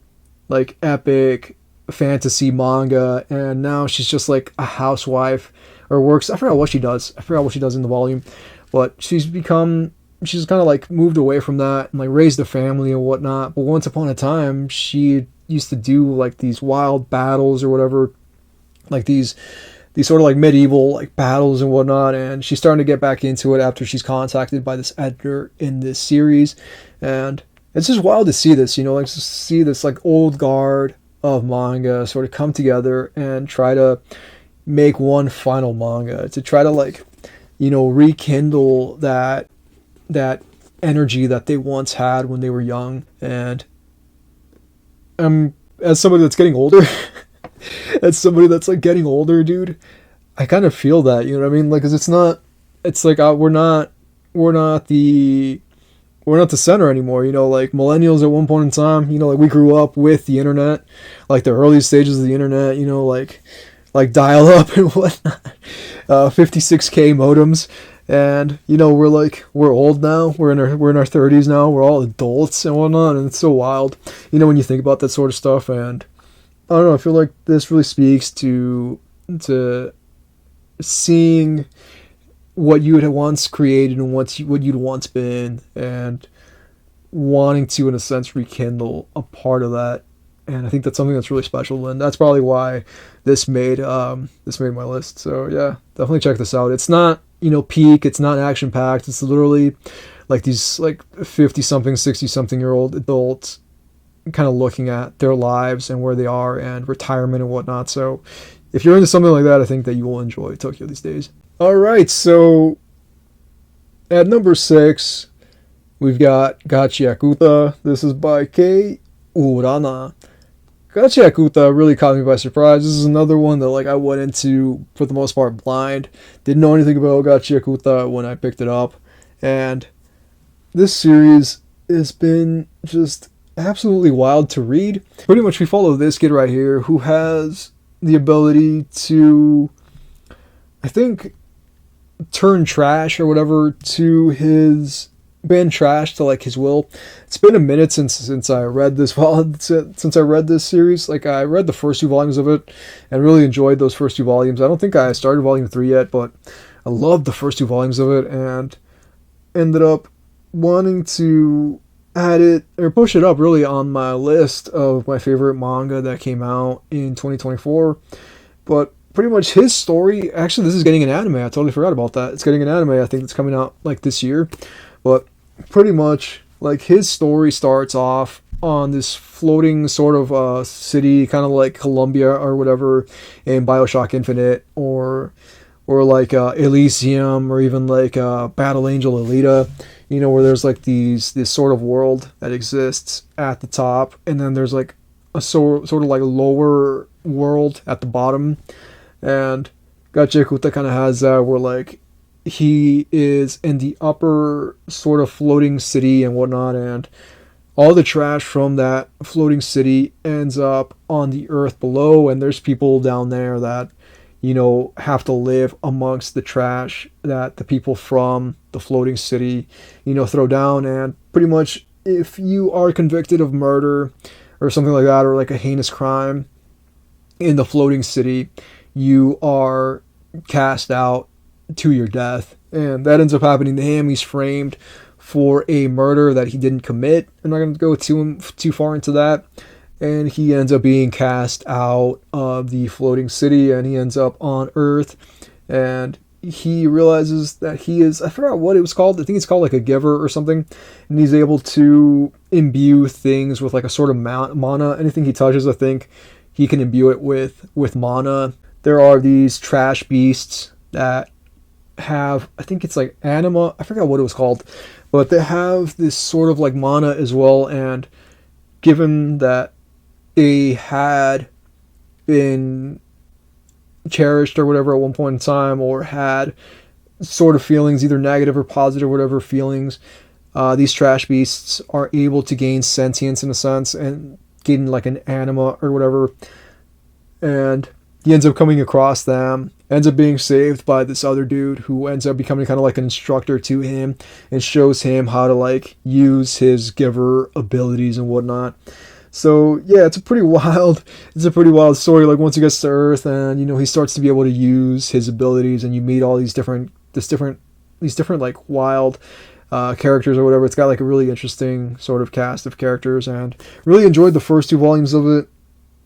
epic fantasy manga, and now she's just like a housewife or works. I forgot what she does. I forgot what she does in the volume, but she's kind of like moved away from that and like raised a family and whatnot. But once upon a time, she used to do like these wild battles or whatever, like these sort of like medieval like battles and whatnot. And she's starting to get back into it after she's contacted by this editor in this series. And it's just wild to see this, like to see this like old guard of manga sort of come together and try to make one final manga to try to like, rekindle that energy that they once had when they were young. And as somebody that's getting older, as somebody that's like getting older, dude, I kind of feel that, you know what I mean? Like, 'cause it's like we're not the center anymore, like millennials at one point in time, like we grew up with the internet, like the early stages of the internet, like dial up and whatnot, 56K modems. And we're old now. We're in our 30s now. We're all adults and whatnot, and it's so wild, when you think about that sort of stuff. And I don't know. I feel like this really speaks to seeing what you had once created and what you'd once been, and wanting to, in a sense, rekindle a part of that. And I think that's something that's really special, and that's probably why this made my list. So yeah, definitely check this out. It's not peak. It's not action packed. It's literally like these like 50-something, 60-something-year-old adults kind of looking at their lives and where they are and retirement and whatnot. So if you're into something like that, I think that you will enjoy Tokyo these days. All right, so at number 6, we've got Gachi Akuta. This is by Kei Urana. Gachi Akuta really caught me by surprise. This is another one that like I went into for the most part blind. Didn't know anything about Gachi Akuta when I picked it up. And this series has been just absolutely wild to read. Pretty much we follow this kid right here who has the ability to, I think, turn trash or whatever to his band trash to like his will. It's been a minute since I read this since I read this series. Like I read the first 2 volumes of it and really enjoyed those first 2 volumes. I don't think I started volume 3 yet, but I loved the first 2 volumes of it and ended up wanting to add it or push it up really on my list of my favorite manga that came out in 2024. But pretty much his story, actually this is getting an anime. I totally forgot about that. It's getting an anime. I think it's coming out like this year. But pretty much like his story starts off on this floating sort of city, kind of like Columbia or whatever in BioShock Infinite, or like Elysium, or even like Battle Angel Alita, where there's like this sort of world that exists at the top, and then there's like a sort of like lower world at the bottom. And Gachi Akuta kind of has that where like he is in the upper sort of floating city and whatnot, and all the trash from that floating city ends up on the earth below, and there's people down there that have to live amongst the trash that the people from the floating city throw down. And pretty much if you are convicted of murder or something like that, or like a heinous crime in the floating city, you are cast out to your death. And that ends up happening to him. He's framed for a murder that he didn't commit. I'm not going to go too far into that. And he ends up being cast out of the floating city, and he ends up on Earth. And he realizes that he is, I forgot what it was called. I think it's called like a giver or something. And he's able to imbue things with like a sort of mana. Anything he touches, I think he can imbue it with mana. There are these trash beasts that have, I think it's like anima, I forgot what it was called, but they have this sort of like mana as well. And given that they had been cherished or whatever at one point in time, or had sort of feelings, either negative or positive, whatever feelings, these trash beasts are able to gain sentience in a sense and gain like an anima or whatever. And he ends up coming across them, ends up being saved by this other dude who ends up becoming kind of like an instructor to him and shows him how to like use his giver abilities and whatnot. So yeah, it's a pretty wild story. Like once he gets to Earth, and he starts to be able to use his abilities, and you meet all these different like wild characters or whatever. It's got like a really interesting sort of cast of characters, and really enjoyed the first two volumes of it.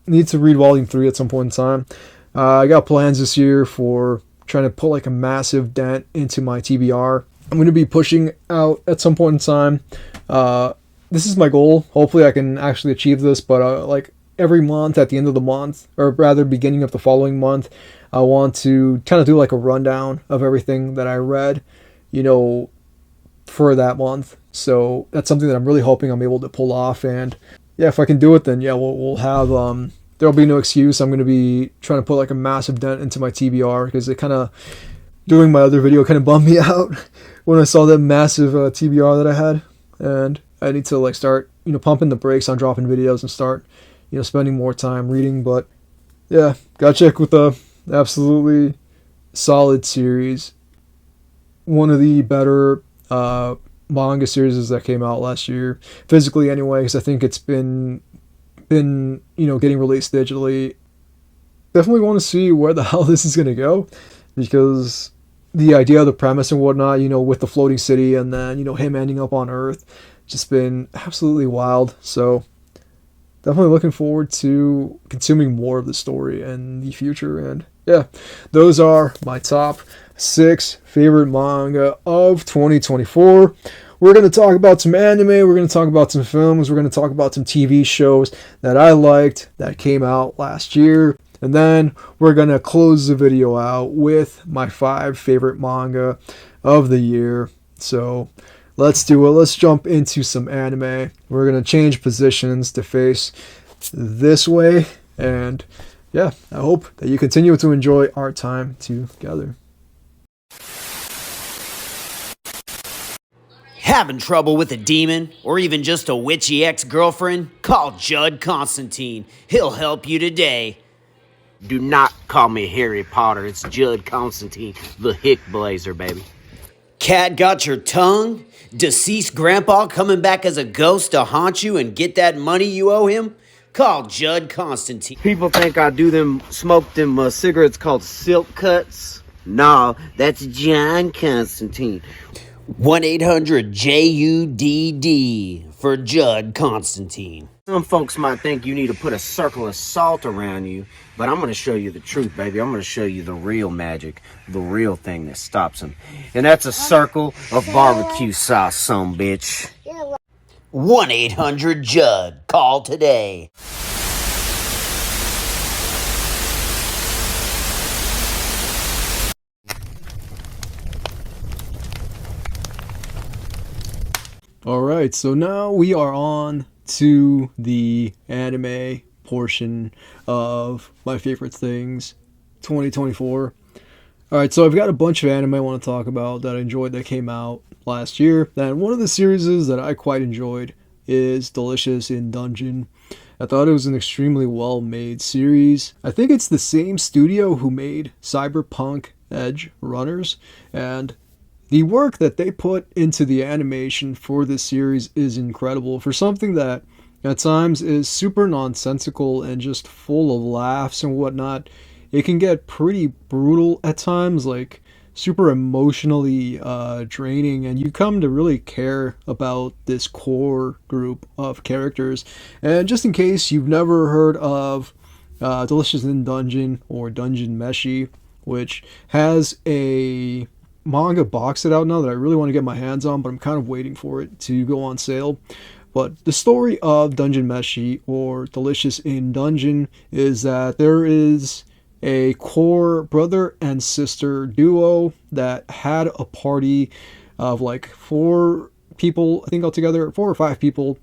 Need to read volume 3 at some point in time. I got plans this year for trying to put like a massive dent into my TBR. I'm going to be pushing out at some point in time. This is my goal. Hopefully I can actually achieve this, but like every month at the end of the month, or rather beginning of the following month, I want to kind of do like a rundown of everything that I read, for that month. So that's something that I'm really hoping I'm able to pull off. And yeah, if I can do it, then yeah, we'll have, there'll be no excuse. I'm going to be trying to put like a massive dent into my TBR, because it kind of, doing my other video kind of bummed me out when I saw that massive TBR that I had. And I need to like start, pumping the brakes on dropping videos and start, spending more time reading. But yeah, gotta check with the absolutely solid series. One of the better manga series that came out last year, physically anyway, because I think it's been getting released digitally. Definitely want to see where the hell this is gonna go, because the idea of the premise and whatnot, with the floating city, and then him ending up on Earth, just been absolutely wild. So definitely looking forward to consuming more of the story in the future. And yeah, those are my top 6 favorite manga of 2024. We're going to talk about some anime, we're going to talk about some films, we're going to talk about some TV shows that I liked that came out last year. And then we're going to close the video out with my 5 favorite manga of the year. So let's do it. Let's jump into some anime. We're going to change positions to face this way. And yeah, I hope that you continue to enjoy our time together. Having trouble with a demon, or even just a witchy ex-girlfriend? Call Judd Constantine. He'll help you today. Do not call me Harry Potter. It's Judd Constantine, the Hick Blazer, baby. Cat got your tongue? Deceased grandpa coming back as a ghost to haunt you and get that money you owe him? Call Judd Constantine. People think I smoke them cigarettes called silk cuts. No, that's John Constantine. 1-800-JUDD for Judd Constantine. Some folks might think you need to put a circle of salt around you, but I'm going to show you the truth, baby. I'm going to show you the real magic, the real thing that stops them. And that's a circle of barbecue sauce, some bitch. 1-800-JUDD. Call today. Alright, so now we are on to the anime portion of my favorite things 2024. Alright, so I've got a bunch of anime I want to talk about that I enjoyed that came out last year. And one of the series that I quite enjoyed is Delicious in Dungeon. I thought it was an extremely well made series. I think it's the same studio who made Cyberpunk Edge Runners, and the work that they put into the animation for this series is incredible. For something that at times is super nonsensical and just full of laughs and whatnot, it can get pretty brutal at times, like super emotionally draining, and you come to really care about this core group of characters. And just in case you've never heard of Delicious in Dungeon or Dungeon Meshi, which has a manga box set out now that I really want to get my hands on, but I'm kind of waiting for it to go on sale. But the story of Dungeon Meshi, or Delicious in Dungeon, is that there is a core brother and sister duo that had a party of like 4 people, I think altogether, 4 or 5 people,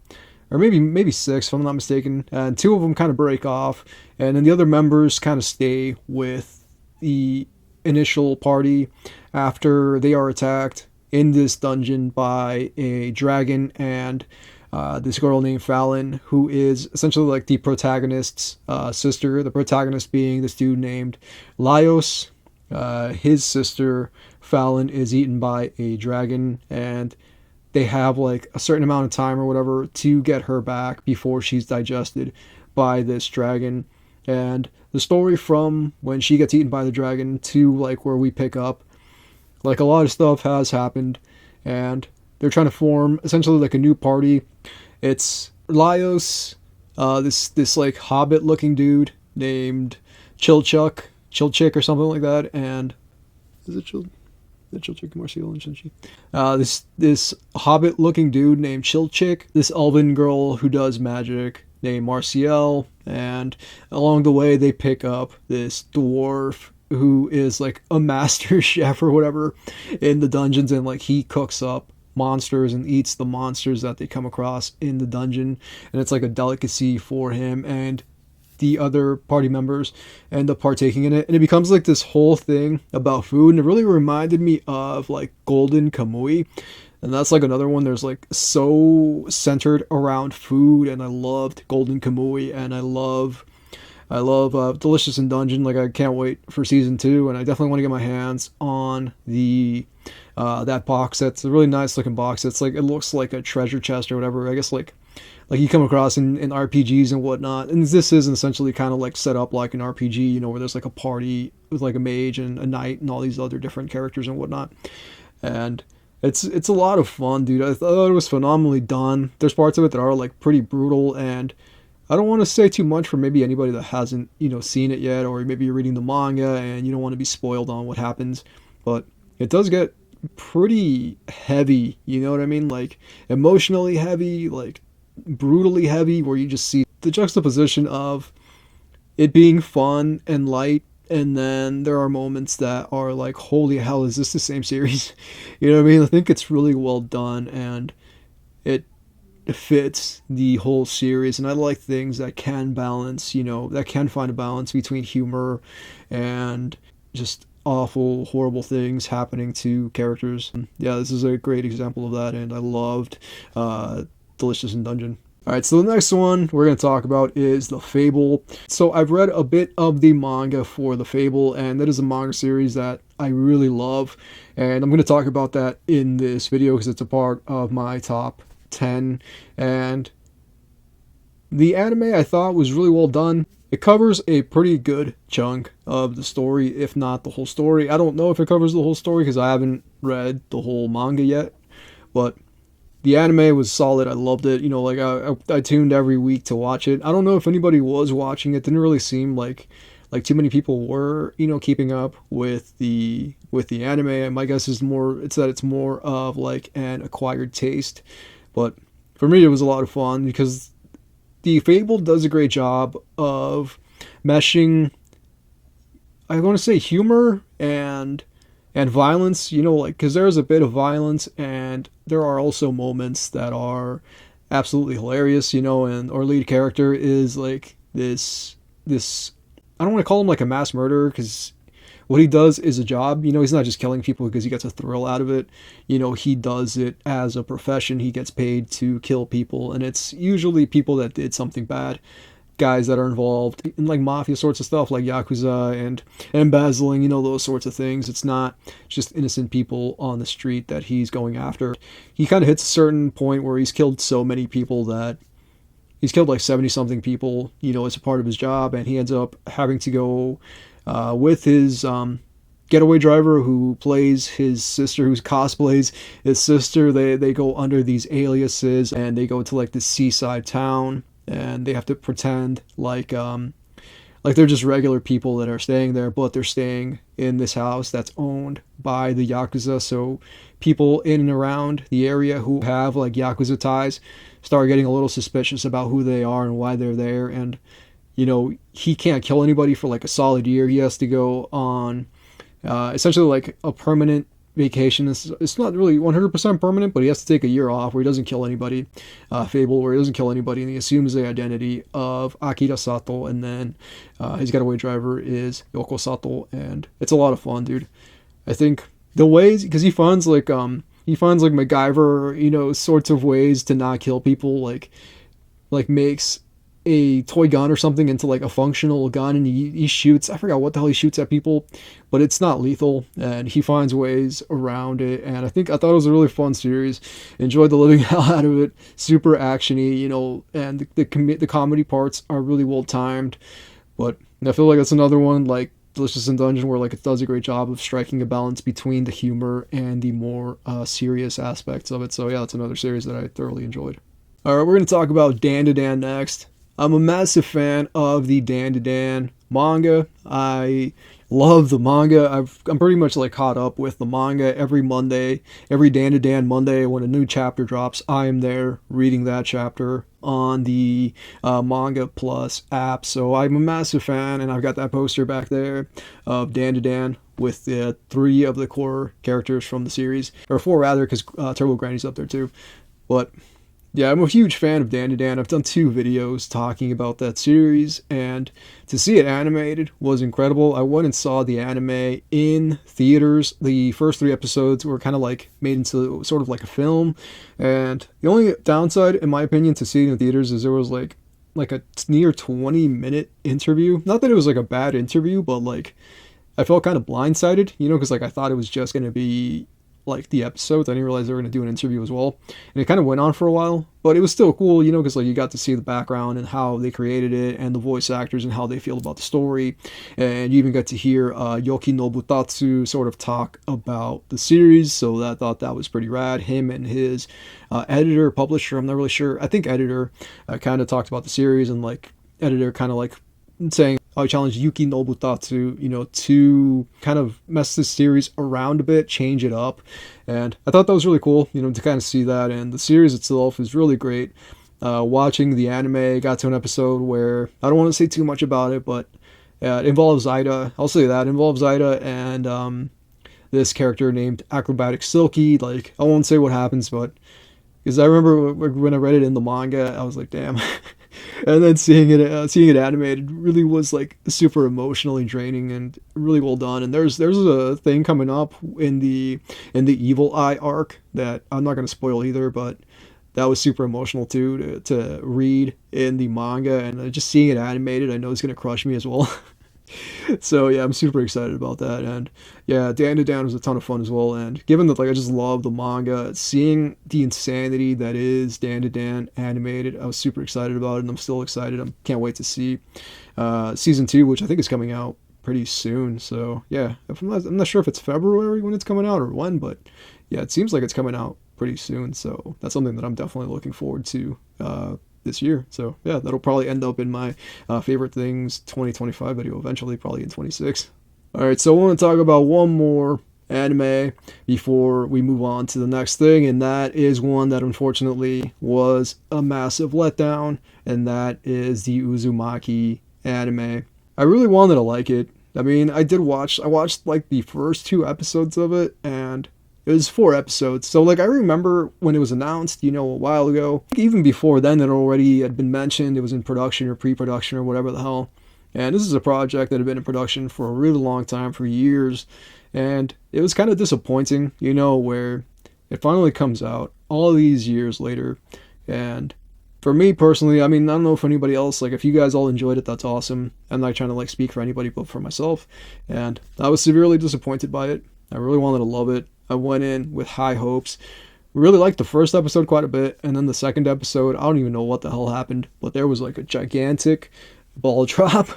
or maybe 6 if I'm not mistaken, and 2 of them kind of break off, and then the other members kind of stay with the initial party after they are attacked in this dungeon by a dragon and this girl named Fallon, who is essentially like the protagonist's sister. The protagonist being this dude named Laios. His sister Fallon is eaten by a dragon, and they have like a certain amount of time or whatever to get her back before she's digested by this dragon. And the story from when she gets eaten by the dragon to like where we pick up, like a lot of stuff has happened, and they're trying to form essentially like a new party. It's Laios, this like hobbit looking dude named Chilchick or something like that, and is it Chilchick, Marcial, and Shinji? This hobbit looking dude named Chilchick, this elven girl who does magic named Marcial, and along the way they pick up this dwarf who is like a master chef or whatever in the dungeons, and like he cooks up monsters and eats the monsters that they come across in the dungeon, and it's like a delicacy for him, and the other party members end up partaking in it, and it becomes like this whole thing about food, and it really reminded me of like Golden Kamui, and that's like another one there's like so centered around food, and I loved Golden Kamui, and I love Delicious in Dungeon. Like I can't wait for season 2, and I definitely want to get my hands on the that box set. It's a really nice looking box set. It's like, it looks like a treasure chest or whatever, I guess, like you come across in RPGs and whatnot. And this is essentially kind of like set up like an RPG, you know, where there's like a party with like a mage and a knight and all these other different characters and whatnot. And it's a lot of fun, dude. I thought it was phenomenally done. There's parts of it that are like pretty brutal, and I don't want to say too much for maybe anybody that hasn't, you know, seen it yet, or maybe you're reading the manga and you don't want to be spoiled on what happens, but it does get pretty heavy, you know what I mean? Like emotionally heavy, like brutally heavy, where you just see the juxtaposition of it being fun and light, and then there are moments that are like, holy hell, is this the same series? You know what I mean? I think it's really well done, and it fits the whole series, and I like things that can balance, you know, that can find a balance between humor and just awful, horrible things happening to characters. Yeah, this is a great example of that, and I loved Delicious in Dungeon. Alright, so the next one we're going to talk about is The Fable. So I've read a bit of the manga for The Fable, and that is a manga series that I really love, and I'm going to talk about that in this video because it's a part of my top 10. And the anime I thought was really well done. It covers a pretty good chunk of the story, if not the whole story. I don't know if it covers the whole story because I haven't read the whole manga yet, but the anime was solid. I loved it. You know, like I tuned every week to watch it. I don't know if anybody was watching it. Didn't really seem like too many people were, you know, keeping up with the anime. And my guess is it's more of like an acquired taste. But for me, it was a lot of fun because The Fable does a great job of meshing, I want to say, humor and violence, you know, like, because there's a bit of violence, and there are also moments that are absolutely hilarious, you know, and our lead character is like this, I don't want to call him like a mass murderer, because what he does is a job, you know. He's not just killing people because he gets a thrill out of it, you know. He does it as a profession. He gets paid to kill people, and it's usually people that did something bad, guys that are involved in like mafia sorts of stuff, like Yakuza and embezzling, you know, those sorts of things. It's not just innocent people on the street that he's going after. He kind of hits a certain point where he's killed so many people that he's killed like 70 something people, you know, as a part of his job, and he ends up having to go with his getaway driver who plays his sister, who cosplays his sister. They go under these aliases, and they go to like this seaside town, and they have to pretend like they're just regular people that are staying there, but they're staying in this house that's owned by the Yakuza. So people in and around the area who have like Yakuza ties start getting a little suspicious about who they are and why they're there. And you know, he can't kill anybody for like a solid year. He has to go on essentially like a permanent vacation. It's not really 100% permanent, but he has to take a year off where he doesn't kill anybody. Fable, where he doesn't kill anybody, and he assumes the identity of Akira Sato, and then his getaway driver is Yoko Sato, and it's a lot of fun, dude. I think the ways, because he finds like MacGyver, you know, sorts of ways to not kill people, like makes a toy gun or something into like a functional gun, and he shoots. I forgot what the hell he shoots at people, but it's not lethal, and he finds ways around it. And I thought it was a really fun series. Enjoyed the living hell out of it. Super actiony, you know, and the comedy parts are really well timed. But I feel like it's another one like Delicious in Dungeon where like it does a great job of striking a balance between the humor and the more serious aspects of it. So yeah, it's another series that I thoroughly enjoyed. All right, we're going to talk about Dan to Dan next. I'm a massive fan of the Dan to Dan manga. I love the manga. I'm pretty much like caught up with the manga every Monday, every Dan to Dan Monday when a new chapter drops. I am there reading that chapter on the Manga Plus app. So I'm a massive fan, and I've got that poster back there of Dan to Dan with the 3 of the core characters from the series, or 4 rather, because Turbo Granny's up there too. But yeah, I'm a huge fan of Dan to Dan. I've done 2 videos talking about that series, and to see it animated was incredible. I went and saw the anime in theaters. The first 3 episodes were kind of like made into sort of like a film, and the only downside, in my opinion, to seeing it in theaters is there was like a near 20-minute interview. Not that it was like a bad interview, but like I felt kind of blindsided, you know, because like I thought it was just going to be like the episodes. I didn't realize they were going to do an interview as well, and it kind of went on for a while, but it was still cool, you know, because like you got to see the background and how they created it, and the voice actors and how they feel about the story, and you even got to hear Yoki Nobutatsu sort of talk about the series. So I thought that was pretty rad. Him and his editor, publisher, I'm not really sure, I think editor, kind of talked about the series, and like editor kind of like saying, I challenge Yuki Nobutatsu, you know, to kind of mess this series around a bit, change it up. And I thought that was really cool, you know, to kind of see that. And the series itself is really great. Watching the anime, got to an episode where, I don't want to say too much about it, but it involves Ida. I'll say that. It involves Ida and this character named Acrobatic Silky. Like, I won't say what happens, but because I remember when I read it in the manga, I was like, damn. And then seeing it animated really was like super emotionally draining and really well done. And there's a thing coming up in the Evil Eye arc that I'm not going to spoil either, but that was super emotional too to read in the manga, and just seeing it animated, I know it's going to crush me as well. So yeah, I'm super excited about that. And yeah, Dan to Dan was a ton of fun as well. And given that like I just love the manga, seeing the insanity that is Dan to Dan animated, I was super excited about it, and I'm still excited. I can't wait to see season 2, which I think is coming out pretty soon. So yeah, I'm not sure if it's February when it's coming out or when, but yeah, it seems like it's coming out pretty soon. So that's something that I'm definitely looking forward to this year. So yeah, that'll probably end up in my favorite things 2025 video eventually, probably in 26. All right, so I want to talk about one more anime before we move on to the next thing, and that is one that unfortunately was a massive letdown, and that is the Uzumaki anime. I really wanted to like it. I mean, I watched like the first 2 episodes of it, and it was 4 episodes. So like I remember when it was announced, you know, a while ago. Even before then, it already had been mentioned. It was in production or pre-production or whatever the hell. And this is a project that had been in production for a really long time, for years. And it was kind of disappointing, you know, where it finally comes out all these years later. And for me personally, I mean, I don't know if anybody else, like if you guys all enjoyed it, that's awesome. I'm not trying to like speak for anybody but for myself. And I was severely disappointed by it. I really wanted to love it. I went in with high hopes. Really liked the first episode quite a bit, and then the second episode, I don't even know what the hell happened, but there was like a gigantic ball drop,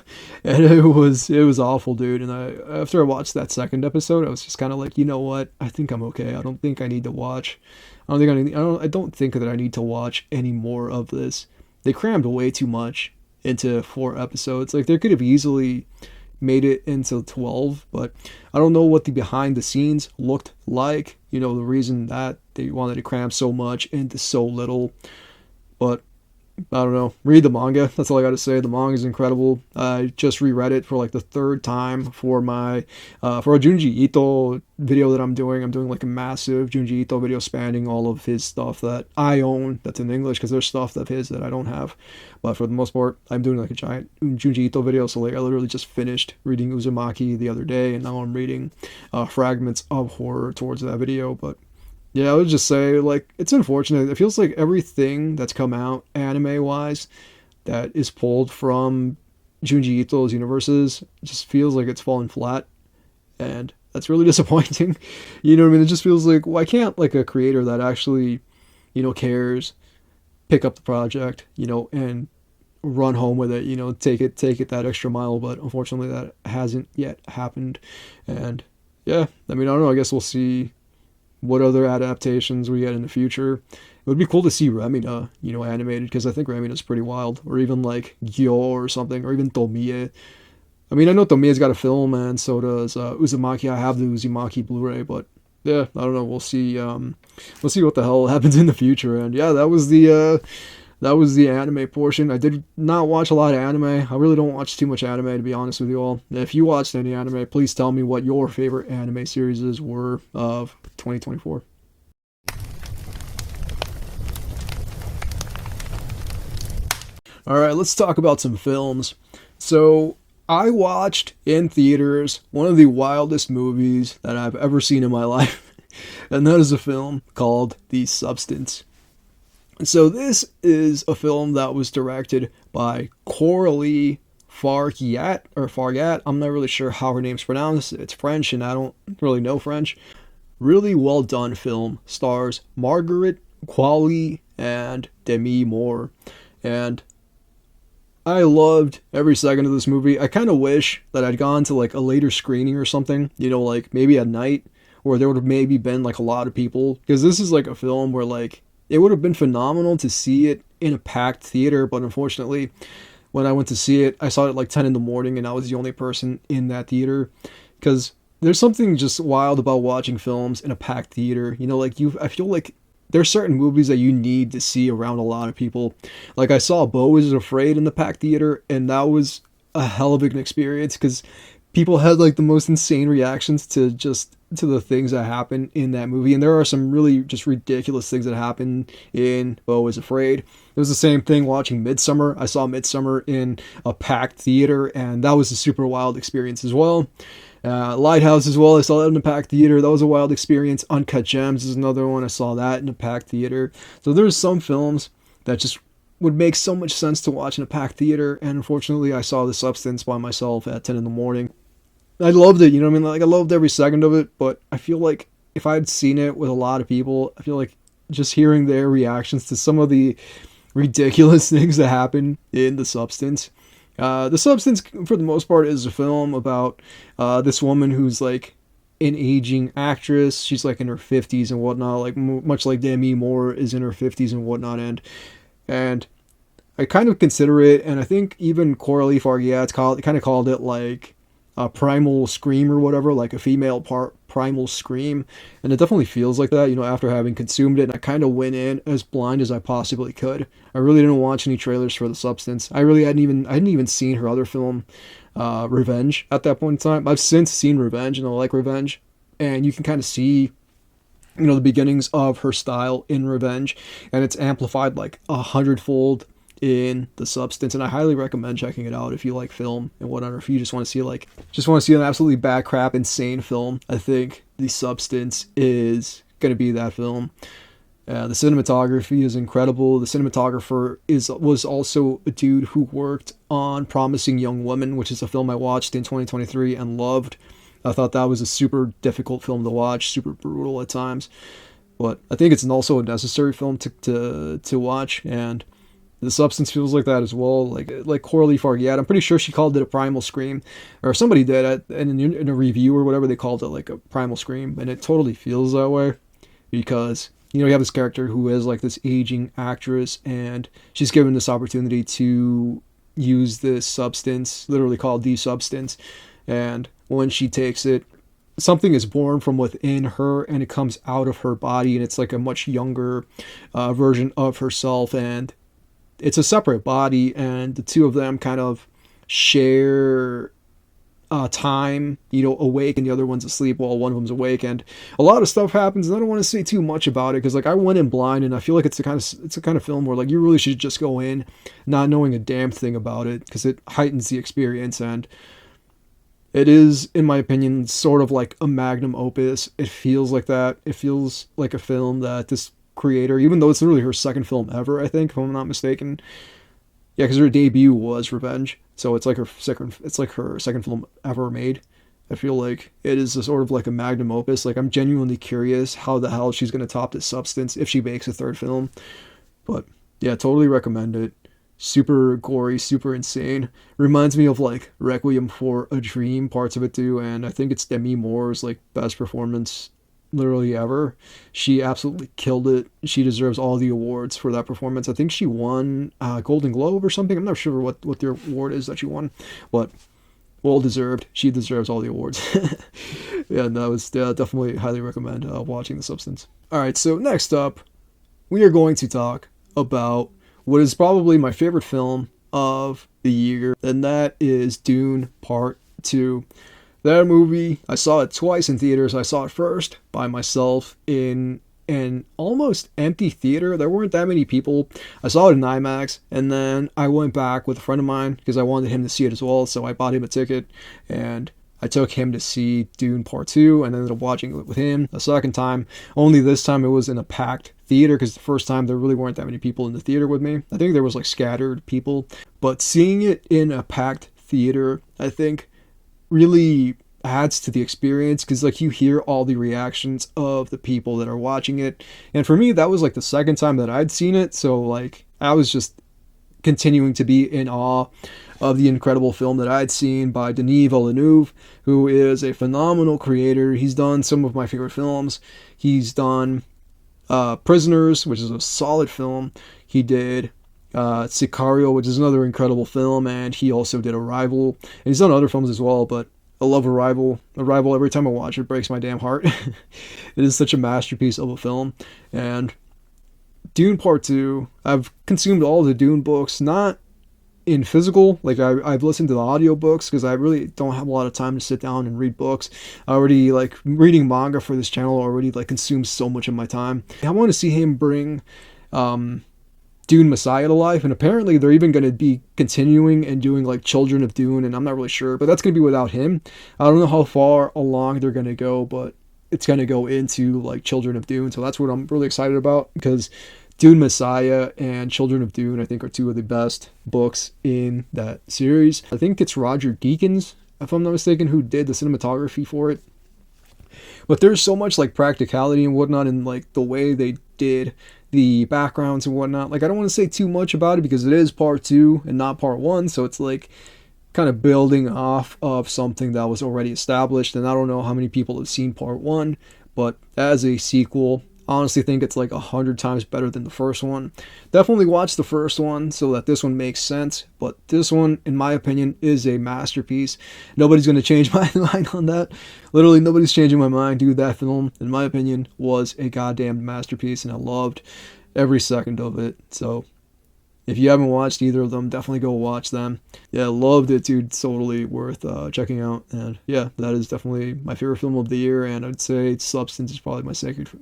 and it was awful, dude. And after I watched that second episode, I was just kind of like, you know what? I think I'm okay. I don't think I need to watch. I don't think that I need to watch any more of this. They crammed way too much into 4 episodes. Like they could have easily made it into 12, but I don't know what the behind the scenes looked like, you know, the reason that they wanted to cram so much into so little. But I don't know, read the manga, that's all I gotta say. The manga is incredible. I just reread it for like the 3rd time for my for a Junji Ito video that I'm doing like a massive Junji Ito video spanning all of his stuff that I own that's in English, because there's stuff of his that I don't have, but for the most part I'm doing like a giant Junji Ito video. So like I literally just finished reading Uzumaki the other day, and now I'm reading fragments of horror towards that video. But yeah, I would just say, like, it's unfortunate. It feels like everything that's come out anime-wise, that is pulled from Junji Ito's universes. It just feels like it's fallen flat, and that's really disappointing. You know what I mean? It just feels like, why can't like a creator that actually, cares, pick up the project, and run home with it, take it that extra mile. But unfortunately that hasn't yet happened. And yeah, I mean, I don't know, I guess we'll see what other adaptations we get in the future. It would be cool to see Remina, animated, because I think Remina's pretty wild. Or even like Gyo or something, or even Tomie. I mean, I know Tomie's got a film, and so does Uzumaki. I have the Uzumaki Blu-ray, but yeah, I don't know. We'll see. We'll see what the hell happens in the future. And yeah, that was the anime portion. I did not watch a lot of anime. I really don't watch too much anime, to be honest with you all. If you watched any anime, please tell me what your favorite anime series were of 2024. All right, let's talk about some films. So, I watched in theaters one of the wildest movies that I've ever seen in my life, and that is a film called The Substance. So this is a film that was directed by Coralie Fargat. I'm not really sure how her name's pronounced. It's French, and I don't really know French. Really well done film. Stars Margaret Qualley and Demi Moore. And I loved every second of this movie. I kind of wish that I'd gone to like a later screening or something, like maybe at night, where there would have maybe been like a lot of people. Because this is like a film where like it would have been phenomenal to see it in a packed theater, but unfortunately, when I went to see it, I saw it at like 10 in the morning, and I was the only person in that theater. Because there's something just wild about watching films in a packed theater. I feel like there's certain movies that you need to see around a lot of people. Like I saw Beau is Afraid in the packed theater, and that was a hell of an experience because people had like the most insane reactions to the things that happen in that movie. And there are some really just ridiculous things that happen in Beau is Afraid. It was the same thing watching Midsummer. I saw Midsummer in a packed theater, and that was a super wild experience as well. Lighthouse as well, I saw that in a packed theater. That was a wild experience. Uncut Gems is another one. I saw that in a packed theater. So there's some films that just would make so much sense to watch in a packed theater, and unfortunately I saw The Substance by myself at 10 in the morning. I loved it, Like I loved every second of it, but I feel like if I'd seen it with a lot of people, I feel like just hearing their reactions to some of the ridiculous things that happen in The Substance. The Substance, for the most part, is a film about this woman who's like an aging actress. She's like in her 50s and whatnot, like much like Demi Moore is in her 50s and whatnot. And I kind of consider it, and I think even Coralie Fargat kind of called it like a primal scream or whatever, like a female primal scream. And it definitely feels like that, after having consumed it. And I kind of went in as blind as I possibly could. I really didn't watch any trailers for The Substance. I hadn't even seen her other film, Revenge, at that point in time. I've since seen Revenge, and I like Revenge. And you can kind of see, the beginnings of her style in Revenge. And it's amplified like 100-fold in The Substance, and I highly recommend checking it out if you like film and whatever. If you just want to see an absolutely bad crap insane film, I think The Substance is going to be that film. The cinematography is incredible. The cinematographer was also a dude who worked on Promising Young Woman, which is a film I watched in 2023 and loved. I thought that was a super difficult film to watch, super brutal at times, but I think it's also a necessary film to watch. And The Substance feels like that as well, like Coralie Fargat. I'm pretty sure she called it a primal scream, or somebody did, in a review or whatever. They called it like a primal scream, and it totally feels that way because you have this character who is like this aging actress, and she's given this opportunity to use this substance, literally called The Substance, and when she takes it, something is born from within her, and it comes out of her body, and it's like a much younger version of herself, and it's a separate body, and the two of them kind of share time, awake, and the other one's asleep while one of them's awake, and a lot of stuff happens, and I don't want to say too much about it because like I went in blind, and I feel like it's a kind of film where like you really should just go in not knowing a damn thing about it because it heightens the experience, and it is, in my opinion, sort of like a magnum opus. It feels like that. It feels like a film that this creator, even though it's literally her second film ever, I think, if I'm not mistaken, Yeah, because her debut was Revenge, so it's like her second film ever made. I feel like it is a sort of like a magnum opus. Like I'm genuinely curious how the hell she's gonna top this Substance if she makes a third film. But yeah, totally recommend it. Super gory, super insane. Reminds me of like Requiem for a Dream, parts of it too, and I think it's Demi Moore's like best performance literally ever. She absolutely killed it. She deserves all the awards for that performance. I think she won Golden Globe or something. I'm not sure what the award is that she won, but well deserved. She deserves all the awards. Yeah, and that was definitely highly recommend watching The Substance. All right, so next up, we are going to talk about what is probably my favorite film of the year, and that is Dune Part 2. That movie, I saw it twice in theaters. I saw it first by myself in an almost empty theater. There weren't that many people. I saw it in IMAX, and then I went back with a friend of mine because I wanted him to see it as well, so I bought him a ticket, and I took him to see Dune Part 2 and ended up watching it with him a second time. Only this time it was in a packed theater because the first time there really weren't that many people in the theater with me. I think there was like scattered people. But seeing it in a packed theater, I think really adds to the experience because like you hear all the reactions of the people that are watching it. And for me, that was like the second time that I'd seen it. So like I was just continuing to be in awe of the incredible film that I'd seen by Denis Villeneuve, who is a phenomenal creator. He's done some of my favorite films. He's done Prisoners, which is a solid film. He did Sicario, which is another incredible film, and he also did Arrival. And he's done other films as well, but I love Arrival. Arrival, every time I watch it, breaks my damn heart. It is such a masterpiece of a film. And Dune Part 2, I've consumed all the Dune books, not in physical, like I've listened to the audiobooks because I really don't have a lot of time to sit down and read books. I already like reading manga for this channel already like consumes so much of my time. I want to see him bring Dune Messiah to life, and apparently they're even going to be continuing and doing like Children of Dune, and I'm not really sure, but that's going to be without him. I don't know how far along they're going to go, but it's going to go into like Children of Dune, so that's what I'm really excited about because Dune Messiah and Children of Dune, I think, are two of the best books in that series. I think it's Roger Deakins, if I'm not mistaken, who did the cinematography for it. But there's so much like practicality and whatnot in like the way they did the backgrounds and whatnot. Like I don't want to say too much about it because it is part 2 and not part 1, so it's like kind of building off of something that was already established. And I don't know how many people have seen part 1, but as a sequel, honestly think it's like 100 times better than the first one. Definitely watch the first one so that this one makes sense, but this one, in my opinion, is a masterpiece. Nobody's going to change my mind on that. Literally, nobody's changing my mind, dude. That film, in my opinion, was a goddamn masterpiece, and I loved every second of it. So if you haven't watched either of them, definitely go watch them. Yeah, loved it, dude. Totally worth checking out. And yeah, that is definitely my favorite film of the year. And I'd say Substance is probably my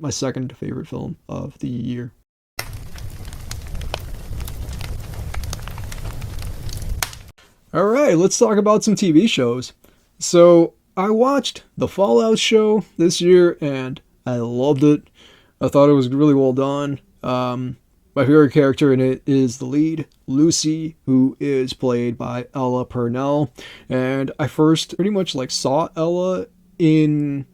second favorite film of the year. All right, let's talk about some TV shows. So I watched the Fallout show this year, and I loved it. I thought it was really well done. My favorite character in it is the lead, Lucy, who is played by Ella Purnell. And I first pretty much like saw Ella in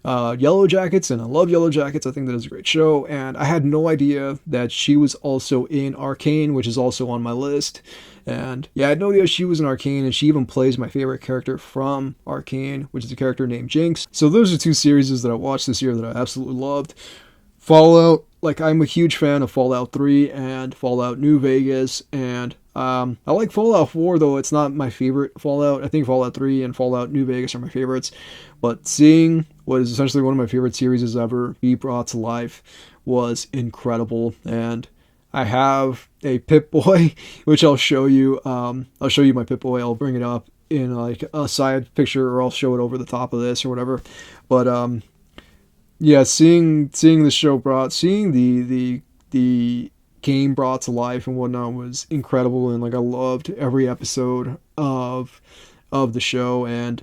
Yellow Jackets, and I love Yellow Jackets. I think that is a great show. And I had no idea that she was also in Arcane, which is also on my list. And yeah, I had no idea she was in Arcane, and she even plays my favorite character from Arcane, which is a character named Jinx. So those are two series that I watched this year that I absolutely loved. Fallout, like I'm a huge fan of Fallout 3 and Fallout New Vegas, and I like Fallout 4, though it's not my favorite Fallout. I think Fallout 3 and Fallout New Vegas are my favorites, but seeing what is essentially one of my favorite series ever be brought to life was incredible. And I have a Pip-Boy, which I'll show you. I'll show you my Pip-Boy. I'll bring it up in like a side picture, or I'll show it over the top of this or whatever. But yeah, seeing the show seeing the game brought to life and whatnot was incredible, and like I loved every episode of the show, and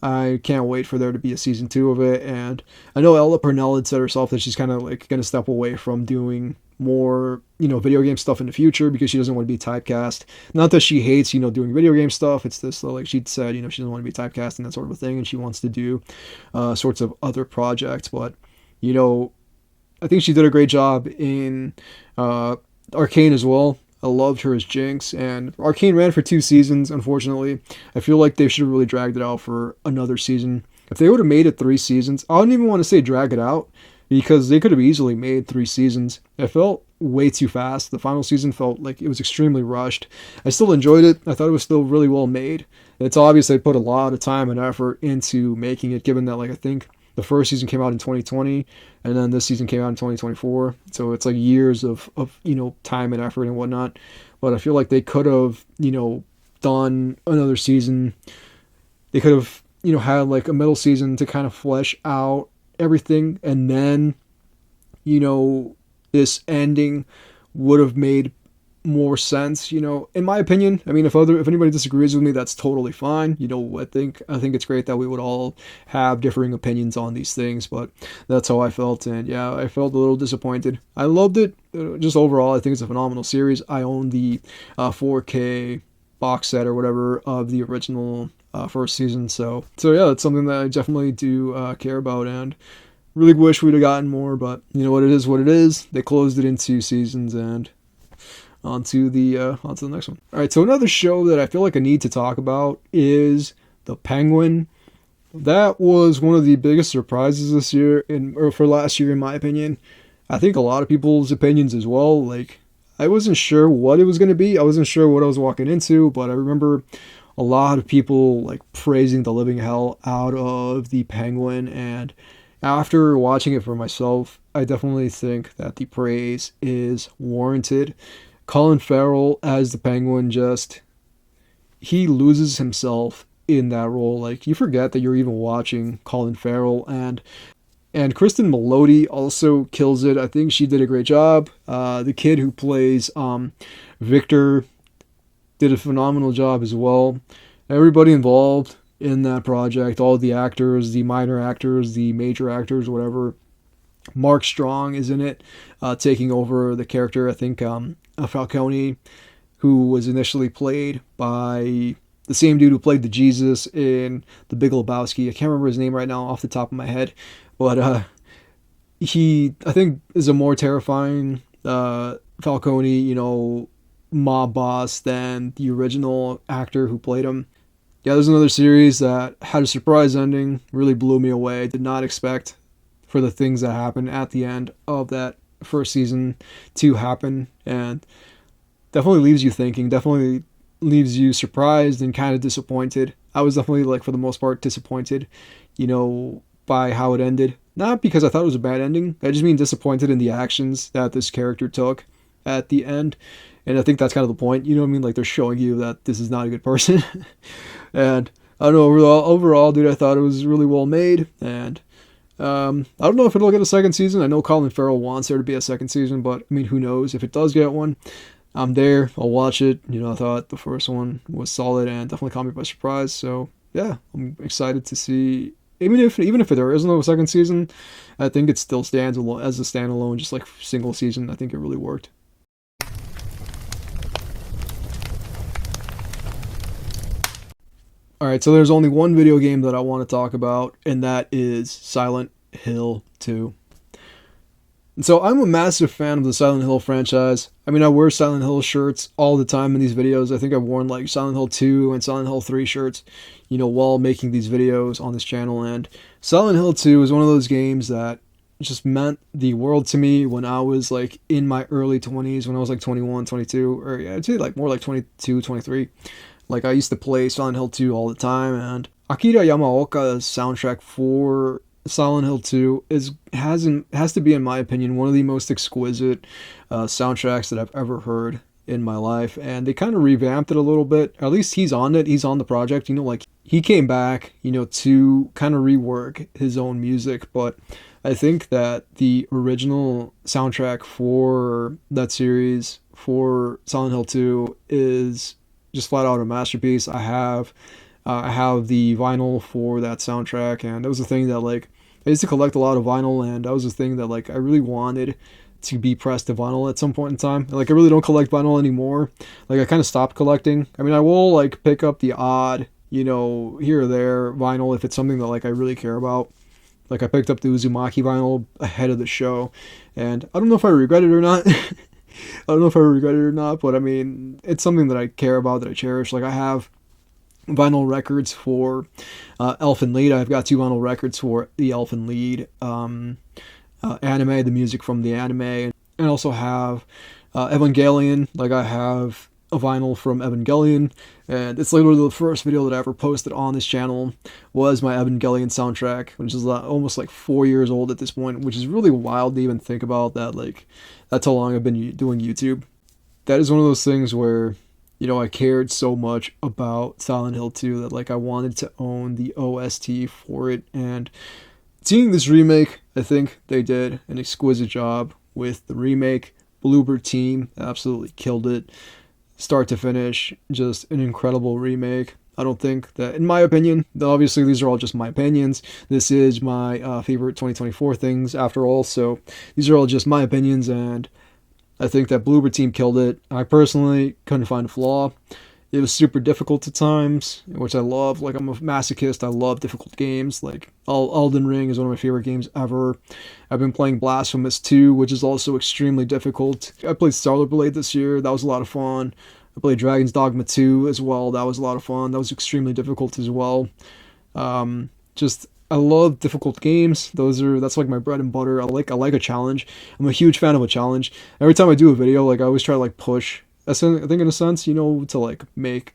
I can't wait for there to be a season 2 of it. And I know Ella Purnell had said herself that she's kind of like going to step away from doing more, video game stuff in the future because she doesn't want to be typecast. Not that she hates, doing video game stuff. It's this, like she said, she doesn't want to be typecast and that sort of a thing, and she wants to do sorts of other projects. But, I think she did a great job in Arcane as well. I loved her as Jinx, and Arcane ran for 2 seasons, unfortunately. I feel like they should have really dragged it out for another season. If they would have made it 3 seasons, I don't even want to say drag it out, because they could have easily made 3 seasons. It felt way too fast. The final season felt like it was extremely rushed. I still enjoyed it. I thought it was still really well made. It's obvious they put a lot of time and effort into making it, given that, like, I think the first season came out in 2020, and then this season came out in 2024. So it's like years of time and effort and whatnot. But I feel like they could have, done another season. They could have, had like a middle season to kind of flesh out everything, and then, this ending would have made more sense, in my opinion. I mean, if anybody disagrees with me, that's totally fine. I think it's great that we would all have differing opinions on these things, but that's how I felt. And yeah, I felt a little disappointed. I loved it. Just overall, I think it's a phenomenal series. I own the 4K box set or whatever of the original first season. So yeah, it's something that I definitely do care about, and really wish we'd have gotten more, but what it is what it is. They closed it in 2 seasons, and onto the next one. All right, so another show that I feel like I need to talk about is The Penguin. That was one of the biggest surprises this year, or for last year, in my opinion. I think a lot of people's opinions as well. Like, I wasn't sure what it was going to be. I wasn't sure what I was walking into, but I remember a lot of people like praising the living hell out of The Penguin, and after watching it for myself, I definitely think that the praise is warranted. Colin Farrell as the Penguin, he loses himself in that role. Like, you forget that you're even watching Colin Farrell, and Kristen Melody also kills it. I think she did a great job. The kid who plays Victor did a phenomenal job as well. Everybody involved in that project, all the actors, the minor actors, the major actors, whatever. Mark Strong is in it, taking over the character. I think Falcone, who was initially played by the same dude who played the Jesus in The Big Lebowski. I can't remember his name right now off the top of my head, but he, I think, is a more terrifying Falcone, mob boss than the original actor who played him. Yeah, there's another series that had a surprise ending, really blew me away. I did not expect for the things that happened at the end of that first season to happen, and definitely leaves you thinking, definitely leaves you surprised and kind of disappointed. I was definitely, like, for the most part, disappointed, by how it ended. Not because I thought it was a bad ending, I just mean disappointed in the actions that this character took at the end. And I think that's kind of the point, like, they're showing you that this is not a good person. And I don't know, overall, dude, I thought it was really well made, and I don't know if it'll get a second season. I know Colin Farrell wants there to be a second season, but I mean, who knows? If it does get one, I'm there. I'll watch it. I thought the first one was solid and definitely caught me by surprise. So yeah, I'm excited to see. Even if there is no second season, I think it still stands as a standalone, just like single season. I think it really worked. Alright, so there's only one video game that I want to talk about, and that is Silent Hill 2. And so I'm a massive fan of the Silent Hill franchise. I mean, I wear Silent Hill shirts all the time in these videos. I think I've worn like Silent Hill 2 and Silent Hill 3 shirts, while making these videos on this channel. And Silent Hill 2 is one of those games that just meant the world to me when I was like in my early 20s, when I was like 21, 22, or yeah, I'd say like more like 22, 23. Like, I used to play Silent Hill 2 all the time, and Akira Yamaoka's soundtrack for Silent Hill 2 has to be, in my opinion, one of the most exquisite soundtracks that I've ever heard in my life. And they kind of revamped it a little bit. At least he's on it. He's on the project. Like, he came back, to kind of rework his own music. But I think that the original soundtrack for that series, for Silent Hill 2, is just flat out a masterpiece. I have the vinyl for that soundtrack, and that was the thing that, like, I used to collect a lot of vinyl, and that was the thing that, like, I really wanted to be pressed to vinyl at some point in time. Like I really don't collect vinyl anymore. Like I kind of stopped collecting. I mean, I will like pick up the odd, here or there vinyl if it's something that like I really care about. Like I picked up the Uzumaki vinyl ahead of the show, and I don't know if I regret it or not. I don't know if I regret it or not, but I mean, it's something that I care about, that I cherish. Like I have vinyl records for Elfen Lied. I've got 2 vinyl records for the Elfen Lied anime, the music from the anime, and I also have Evangelion. Like I have a vinyl from Evangelion, and it's literally the first video that I ever posted on this channel was my Evangelion soundtrack, which is almost like 4 years old at this point, which is really wild to even think about that. Like that's how long I've been doing YouTube. That is one of those things where I cared so much about Silent Hill 2 that like I wanted to own the OST for it, and seeing this remake, I think they did an exquisite job with the remake. Bluebird team absolutely killed it. Start to finish, just an incredible remake. I don't think that, in my opinion, obviously these are all just my opinions. This is my favorite 2024 things after all, so these are all just my opinions, and I think that Bluebird team killed it. I personally couldn't find a flaw. It was super difficult at times, which I love. Like, I'm a masochist. I love difficult games. Like, Elden Ring is one of my favorite games ever. I've been playing Blasphemous 2, which is also extremely difficult. I played Stellar Blade this year. That was a lot of fun. I played Dragon's Dogma 2 as well. That was a lot of fun. That was extremely difficult as well. I love difficult games. That's like my bread and butter. I like a challenge. I'm a huge fan of a challenge. Every time I do a video, like I always try to like push. I think in a sense, to like make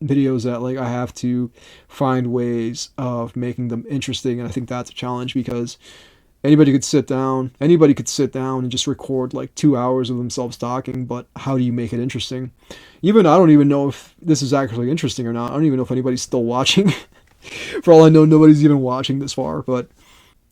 videos that like I have to find ways of making them interesting, and I think that's a challenge because anybody could sit down and just record like 2 hours of themselves talking, but how do you make it interesting? I don't even know if this is actually interesting or not. I don't even know if anybody's still watching. For all I know, nobody's even watching this far, but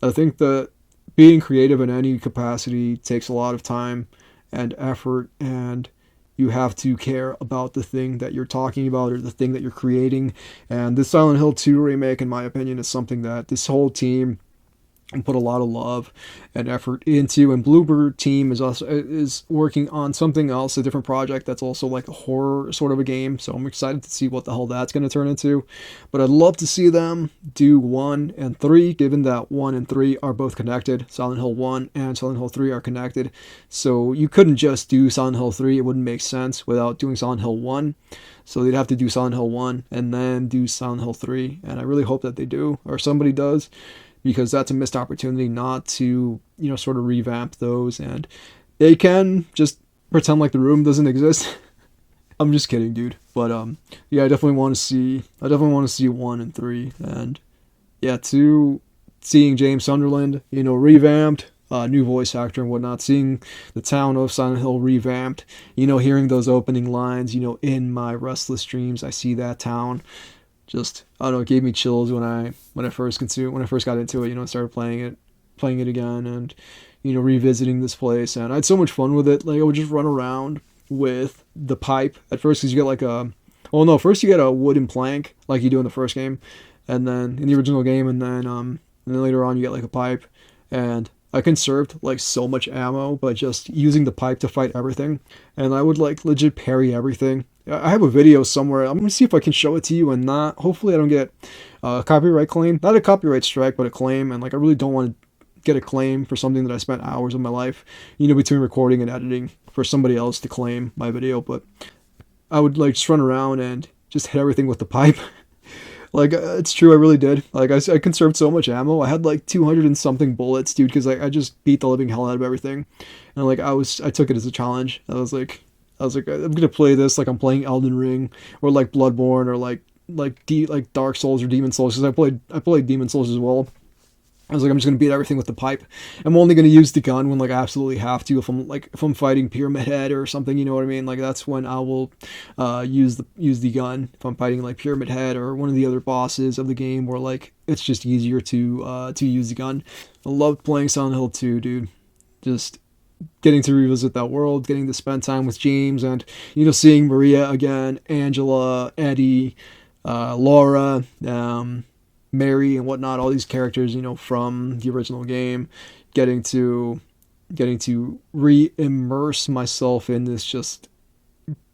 I think that being creative in any capacity takes a lot of time and effort, and you have to care about the thing that you're talking about or the thing that you're creating. And this Silent Hill 2 remake, in my opinion, is something that this whole team put a lot of love and effort into, and Bluebird team is working on something else, a different project that's also like a horror sort of a game, so I'm excited to see what the hell that's going to turn into. But I'd love to see them do 1 and 3, given that 1 and 3 are both connected. Silent Hill 1 and Silent Hill 3 are connected, so you couldn't just do Silent Hill 3. It wouldn't make sense without doing Silent Hill 1. So they'd have to do Silent Hill 1 and then do Silent Hill 3, and I really hope that they do, or somebody does, because that's a missed opportunity not to, sort of revamp those, and they can just pretend like the room doesn't exist. I'm just kidding, dude. But yeah, I definitely want to see 1 and 3, and yeah, 2, seeing James Sunderland, revamped, new voice actor and whatnot, seeing the town of Silent Hill revamped, hearing those opening lines, in my restless dreams, I see that town. Just, I don't know, it gave me chills when I first got into it, and started playing it again, and revisiting this place, and I had so much fun with it. Like I would just run around with the pipe at first, because you get first you get a wooden plank like you do in the first game, and then in the original game, and then later on you get like a pipe, and I conserved like so much ammo by just using the pipe to fight everything, and I would like legit parry everything. I have a video somewhere. I'm gonna see if I can show it to you, and not. Hopefully, I don't get a copyright claim. Not a copyright strike, but a claim. And like, I really don't want to get a claim for something that I spent hours of my life, between recording and editing, for somebody else to claim my video. But I would like just run around and just hit everything with the pipe. Like, it's true, I really did. Like, I conserved so much ammo. I had like 200 and something bullets, dude, because I just beat the living hell out of everything. And like, I took it as a challenge. I was like, I'm gonna play this like I'm playing Elden Ring or like Bloodborne or like Dark Souls or Demon Souls, because I played Demon Souls as well. I was like, I'm just gonna beat everything with the pipe. I'm only gonna use the gun when like I absolutely have to. If I'm fighting Pyramid Head or something, you know what I mean. Like that's when I will use the gun. If I'm fighting like Pyramid Head or one of the other bosses of the game, where like it's just easier to use the gun. I loved playing Silent Hill 2, dude. Just getting to revisit that world, getting to spend time with James, and seeing Maria again, Angela, Eddie, Laura, Mary, and whatnot, all these characters from the original game, getting to getting to re-immerse myself in this just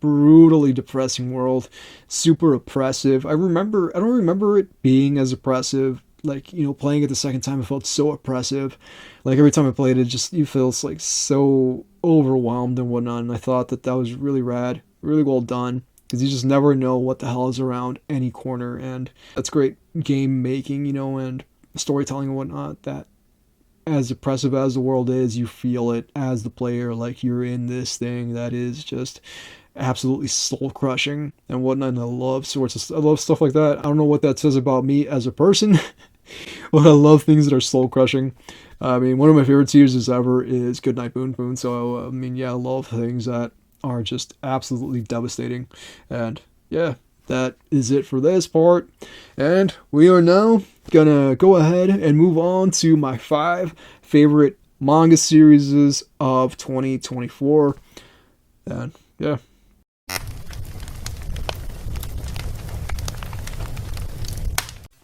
brutally depressing world, super oppressive. I don't remember it being as oppressive. Like, playing it the second time, it felt so oppressive. Like, every time I played it, just, you feel like so overwhelmed and whatnot. And I thought that was really rad, really well done. Because you just never know what the hell is around any corner. And that's great game making, and storytelling and whatnot. That as oppressive as the world is, you feel it as the player, like you're in this thing that is just absolutely soul crushing and whatnot. And I love stuff like that. I don't know what that says about me as a person, but I love things that are soul crushing. I mean, one of my favorite series ever is Goodnight Boon Boon. So I mean, yeah, I love things that are just absolutely devastating. And yeah, that is it for this part. And we are now gonna go ahead and move on to my 5 favorite manga series of 2024. And yeah.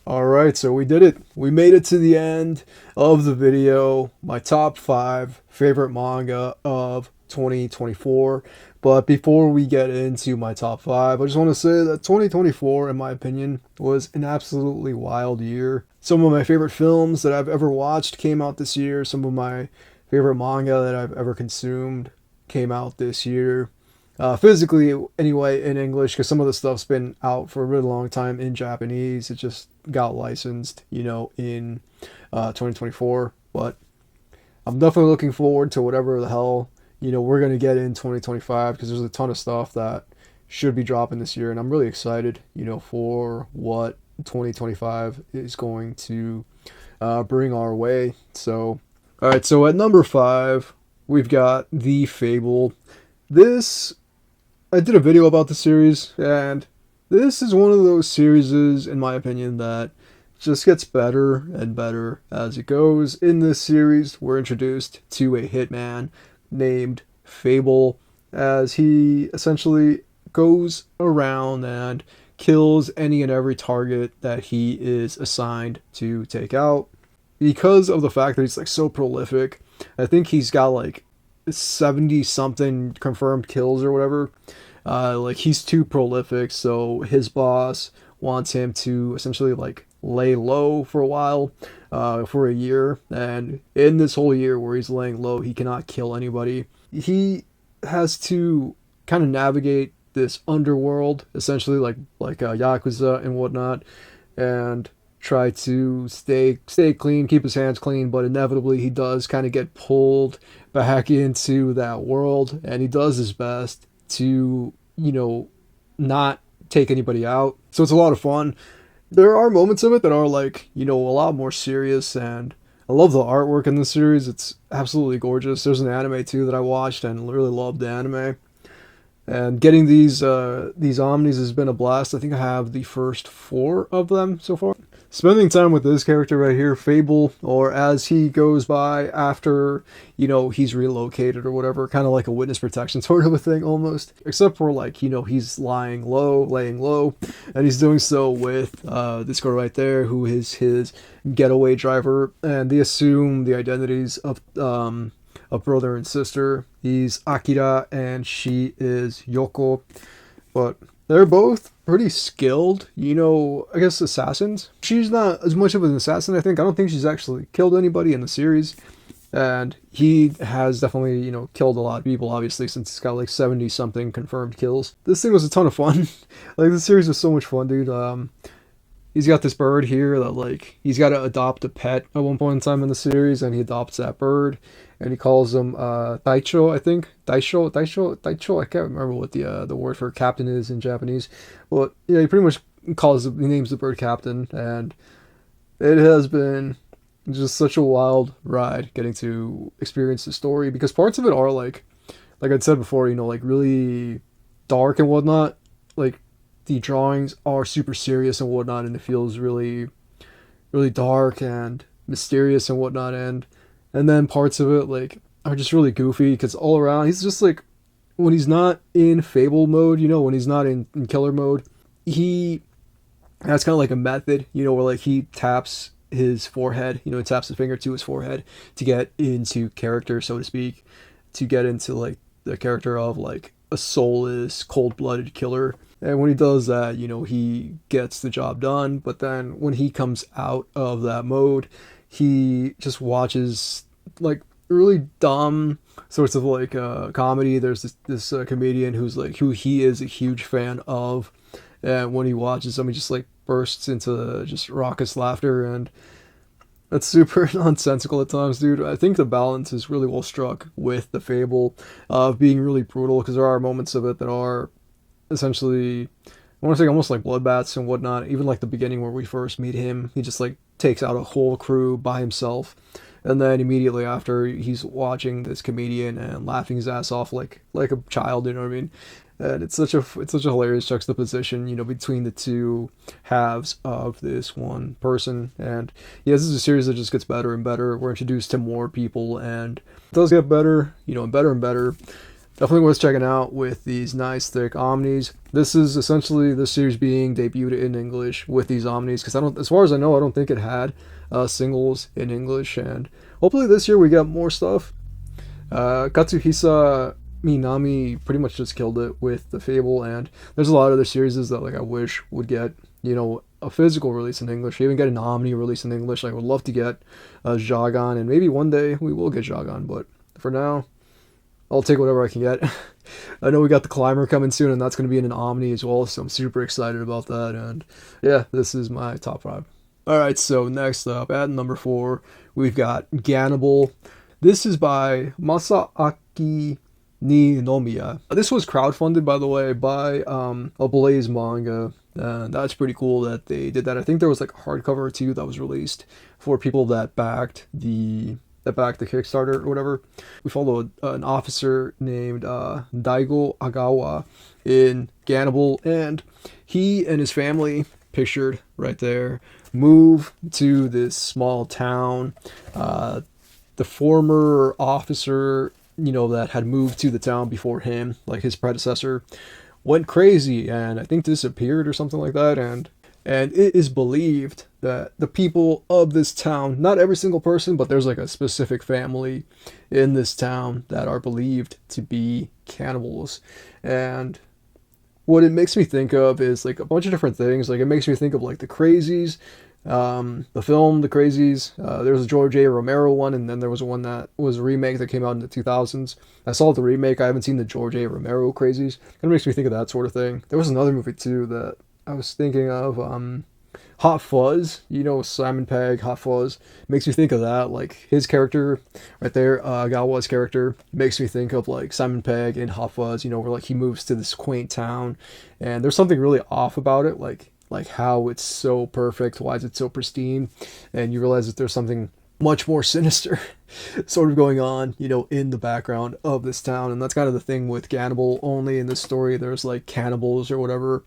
Alright, so we did it. We made it to the end of the video. My top 5 favorite manga of 2024. But before we get into my top 5, I just want to say that 2024, in my opinion, was an absolutely wild year. Some of my favorite films that I've ever watched came out this year. Some of my favorite manga that I've ever consumed came out this year. Physically, anyway, in English, because some of the stuff's been out for a really long time in Japanese. It just got licensed, in 2024. But I'm definitely looking forward to whatever the hell we're going to get in 2025, because there's a ton of stuff that should be dropping this year, and I'm really excited, for what 2025 is going to bring our way. So, all right, so at number 5, we've got The Fable. I did a video about the series, and this is one of those series, in my opinion, that just gets better and better as it goes. In this series, we're introduced to a hitman named Fable, as he essentially goes around and kills any and every target that he is assigned to take out. Because of the fact that he's like so prolific, I think he's got like 70 something confirmed kills or whatever. Like, he's too prolific, so his boss wants him to essentially like lay low for a while, for a year. And in this whole year where he's laying low, he cannot kill anybody. He has to kind of navigate this underworld, essentially like Yakuza and whatnot, and try to stay clean, keep his hands clean. But inevitably, he does kind of get pulled back into that world, and he does his best to, not take anybody out. So it's a lot of fun. There are moments of it that are like, a lot more serious, and I love the artwork in this series. It's absolutely gorgeous. There's an anime too that I watched and really loved the anime. And getting these omnis has been a blast. I think I have the first 4 of them so far. Spending time with this character right here, Fable, or as he goes by after, he's relocated or whatever, kind of like a witness protection sort of a thing almost. Except for like, he's laying low, and he's doing so with this girl right there, who is his getaway driver, and they assume the identities of brother and sister. He's Akira and she is Yoko, but they're both pretty skilled, I guess assassins. She's not as much of an assassin, I think. I don't think she's actually killed anybody in the series. And he has definitely, killed a lot of people, obviously, since he's got like 70 something confirmed kills. This thing was a ton of fun. Like, the series was so much fun, dude. He's got this bird here that, like, he's got to adopt a pet at one point in time in the series, and he adopts that bird, and he calls him Daicho, I think. Daicho. I can't remember what the word for captain is in Japanese. But yeah, he pretty much he names the bird captain, and it has been just such a wild ride getting to experience the story, because parts of it are like I'd said before, like really dark and whatnot. Like, the drawings are super serious and whatnot, and it feels really, really dark and mysterious and whatnot. And then parts of it like are just really goofy, because all around he's just like, when he's not in Fable mode, when he's not in killer mode, he has kind of like a method, where like he taps his forehead. You know, he taps the finger to his forehead to get into character, so to speak, to get into like the character of like a soulless, cold-blooded killer. And when he does that, you know, he gets the job done. But then when he comes out of that mode, he just watches like really dumb sorts of like comedy. There's this comedian who he is a huge fan of, and when he watches them, he just like bursts into just raucous laughter, and that's super nonsensical at times, dude. I think the balance is really well struck with the Fable of being really brutal, because there are moments of it that are essentially, I want to say almost like bloodbaths and whatnot. Even like the beginning where we first meet him, he just like takes out a whole crew by himself, and then immediately after he's watching this comedian and laughing his ass off like a child. You know what I mean? And it's such a hilarious juxtaposition, you know, between the two halves of this one person. And yeah, this is a series that just gets better and better. We're introduced to more people, and it does get better, you know, and better and better. Definitely worth checking out with these nice thick omnis. This is essentially the series being debuted in English with these omnis, because as far as I know, I don't think it had singles in English, and hopefully this year we get more stuff. Katsuhisa Minami pretty much just killed it with the Fable, and there's a lot of other series that like I wish would get, you know, a physical release in English, even get an omni release in English. I would love to get Jagan, and maybe one day we will get Jagan, but for now, I'll take whatever I can get. I know we got the Climber coming soon, and that's going to be in an Omni as well, so I'm super excited about that. And yeah, this is my top 5. Alright, so next up, at number 4, we've got Gannibal. This is by Masaaki Ninomiya. This was crowdfunded, by the way, by Ablaze Manga. That's pretty cool that they did that. I think there was like a hardcover or two that was released for people that backed the Kickstarter or whatever. We follow an officer named Daigo Agawa in Gannibal, and he and his family, pictured right there, move to this small town. The former officer, you know, that had moved to the town before him, like his predecessor, went crazy and I think disappeared or something like that, and it is believed that the people of this town, not every single person, but there's like a specific family in this town that are believed to be cannibals. And what it makes me think of is like a bunch of different things. Like it makes me think of like The Crazies, the film The Crazies. There was a George A. Romero one, and then there was one that was a remake that came out in the 2000s. I saw the remake. I haven't seen the George A. Romero Crazies. It makes me think of that sort of thing. There was another movie too that I was thinking of, Hot Fuzz, you know, Simon Pegg, Hot Fuzz, makes me think of that. Like his character right there, Gawa's character, makes me think of like Simon Pegg in Hot Fuzz, you know, where like he moves to this quaint town and there's something really off about it, like how it's so perfect, why is it so pristine, and you realize that there's something much more sinister sort of going on, you know, in the background of this town. And that's kind of the thing with Gannibal. Only in this story there's like cannibals or whatever.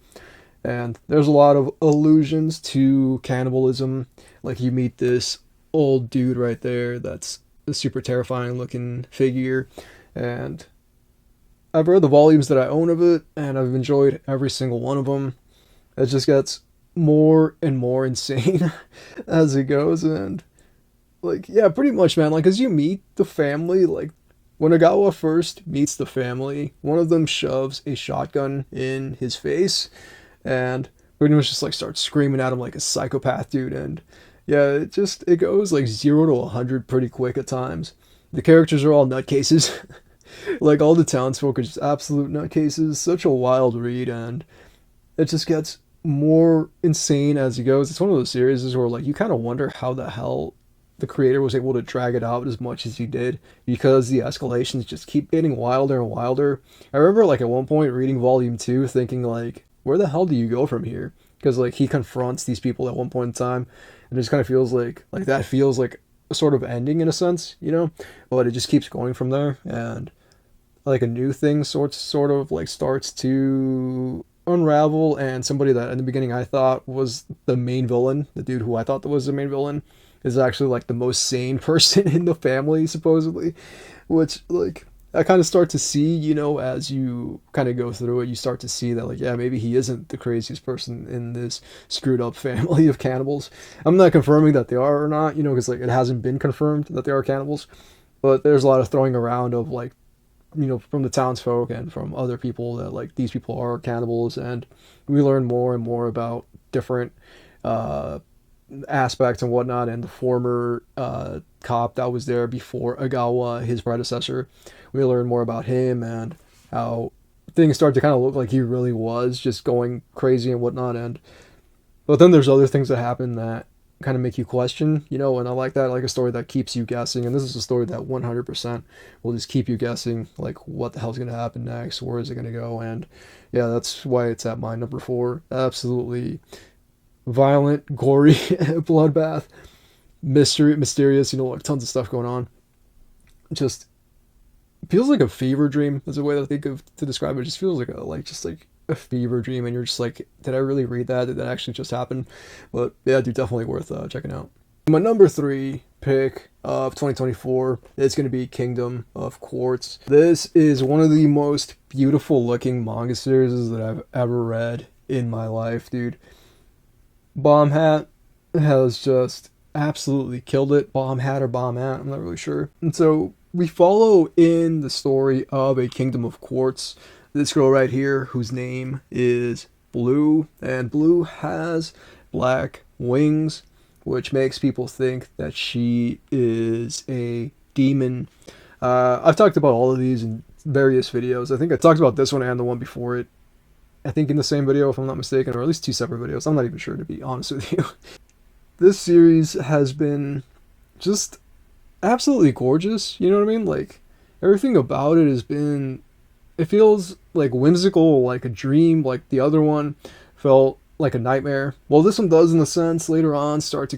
And there's a lot of allusions to cannibalism. Like you meet this old dude right there that's a super terrifying looking figure. And I've read the volumes that I own of it, and I've enjoyed every single one of them. It just gets more and more insane as it goes. And like, yeah, pretty much, man. Like as you meet the family, like when Agawa first meets the family, one of them shoves a shotgun in his face and pretty much just like starts screaming at him like a psychopath, dude. And yeah, it goes like 0 to 100 pretty quick at times. The characters are all nutcases. Like all the townsfolk are just absolute nutcases. Such a wild read, and it just gets more insane as it goes. It's one of those series where like you kind of wonder how the hell the creator was able to drag it out as much as he did, because the escalations just keep getting wilder and wilder. I remember like at one point reading volume 2 thinking like, where the hell do you go from here? Because like he confronts these people at one point in time, and it just kind of feels like that feels like a sort of ending in a sense, you know. But it just keeps going from there, and like a new thing sort of like starts to unravel. And somebody that in the beginning I thought was the main villain, the dude who I thought that was the main villain, is actually like the most sane person in the family supposedly, which like I kind of start to see, as you kind of go through it, you start to see that, like, yeah, maybe he isn't the craziest person in this screwed up family of cannibals. I'm not confirming that they are or not, because, like, it hasn't been confirmed that they are cannibals. But there's a lot of throwing around of, like, from the townsfolk and from other people that, like, these people are cannibals. And we learn more and more about different uh, aspects and whatnot, and the former cop that was there before Agawa, his predecessor. We learn more about him and how things start to kind of look like he really was just going crazy and whatnot. And but then there's other things that happen that kind of make you question, and I like that. I like a story that keeps you guessing, and this is a story that 100% will just keep you guessing, like, what the hell's going to happen next, where is it going to go. And yeah, that's why it's at my number 4. Absolutely violent, gory bloodbath, mysterious, like tons of stuff going on. Just feels like a fever dream is a way that I think of to describe it. It just feels like a fever dream, and you're just like, did I really read that? Did that actually just happen? But yeah, dude, definitely worth checking out. My number 3 pick of 2024 is going to be Kingdom of Quartz. This is one of the most beautiful looking manga series that I've ever read in my life, dude. Bomb Hat has just absolutely killed it. Bomb Hat or Bomb Hat, I'm not really sure. And so we follow in the story of a Kingdom of Quartz. This girl right here, whose name is Blue, and Blue has black wings, which makes people think that she is a demon. I've talked about all of these in various videos. I think I talked about this one and the one before it, I think in the same video, if I'm not mistaken, or at least 2 separate videos. I'm not even sure, to be honest with you. This series has been just absolutely gorgeous, you know what I mean? Like, everything about it has been, it feels like whimsical, like a dream. Like the other one felt like a nightmare. Well, this one does, in a sense, later on start to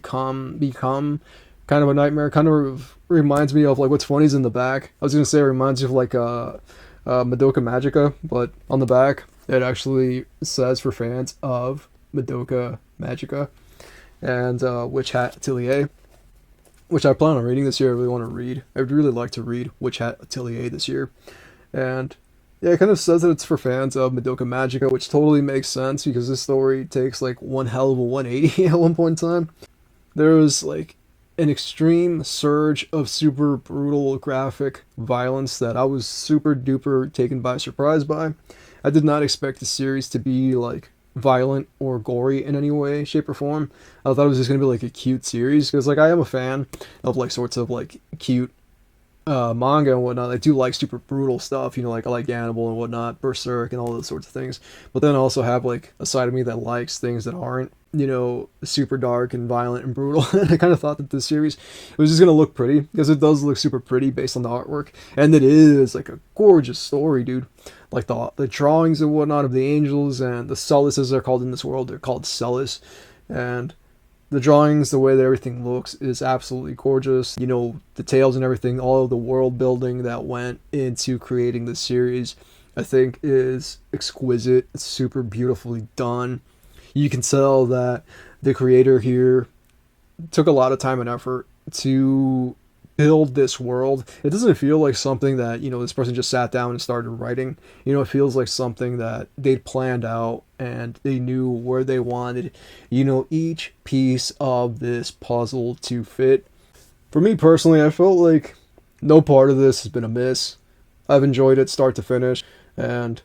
become kind of a nightmare. Kind of reminds me of, like, what's funny is in the back. I was going to say it reminds you of, like, Madoka Magica, but on the back it actually says, for fans of Madoka Magica and Witch Hat Atelier, which I plan on reading this year. I really want to read. I would really like to read Witch Hat Atelier this year. And yeah, it kind of says that it's for fans of Madoka Magica, which totally makes sense because this story takes, like, one hell of a 180 at one point in time. There was, like, an extreme surge of super brutal graphic violence that I was super duper taken by surprise by. I did not expect the series to be, like, violent or gory in any way, shape, or form. I thought it was just going to be, like, a cute series, because, like, I am a fan of, like, sorts of, like, cute manga and whatnot. I do like super brutal stuff, like I like Animal and whatnot, Berserk and all those sorts of things. But then I also have, like, a side of me that likes things that aren't, super dark and violent and brutal. And I kind of thought that this series was just gonna look pretty, because it does look super pretty based on the artwork, and it is, like, a gorgeous story, dude. Like the drawings and whatnot of the angels and the Celis, as they're called in this world, they're called Celis, and the drawings, the way that everything looks is absolutely gorgeous. The details and everything, all of the world building that went into creating this series, I think is exquisite. It's super beautifully done. You can tell that the creator here took a lot of time and effort to build this world. It doesn't feel like something that, this person just sat down and started writing. It feels like something that they'd planned out and they knew where they wanted, each piece of this puzzle to fit. For me personally, I felt like no part of this has been a miss. I've enjoyed it start to finish, and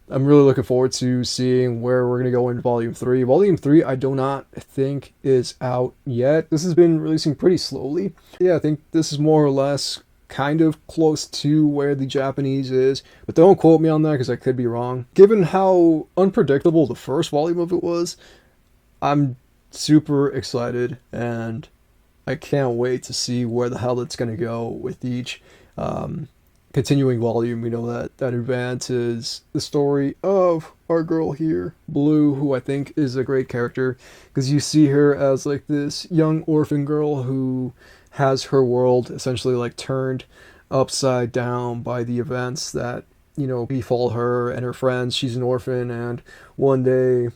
I'm really looking forward to seeing where we're going to go in Volume 3. Volume 3, I do not think is out yet. This has been releasing pretty slowly. Yeah, I think this is more or less kind of close to where the Japanese is, but don't quote me on that because I could be wrong. Given how unpredictable the first volume of it was, I'm super excited, and I can't wait to see where the hell it's going to go with each continuing volume. That advances the story of our girl here, Blue, who I think is a great character, because you see her as, like, this young orphan girl who has her world essentially, like, turned upside down by the events that befall her and her friends. She's an orphan, and one day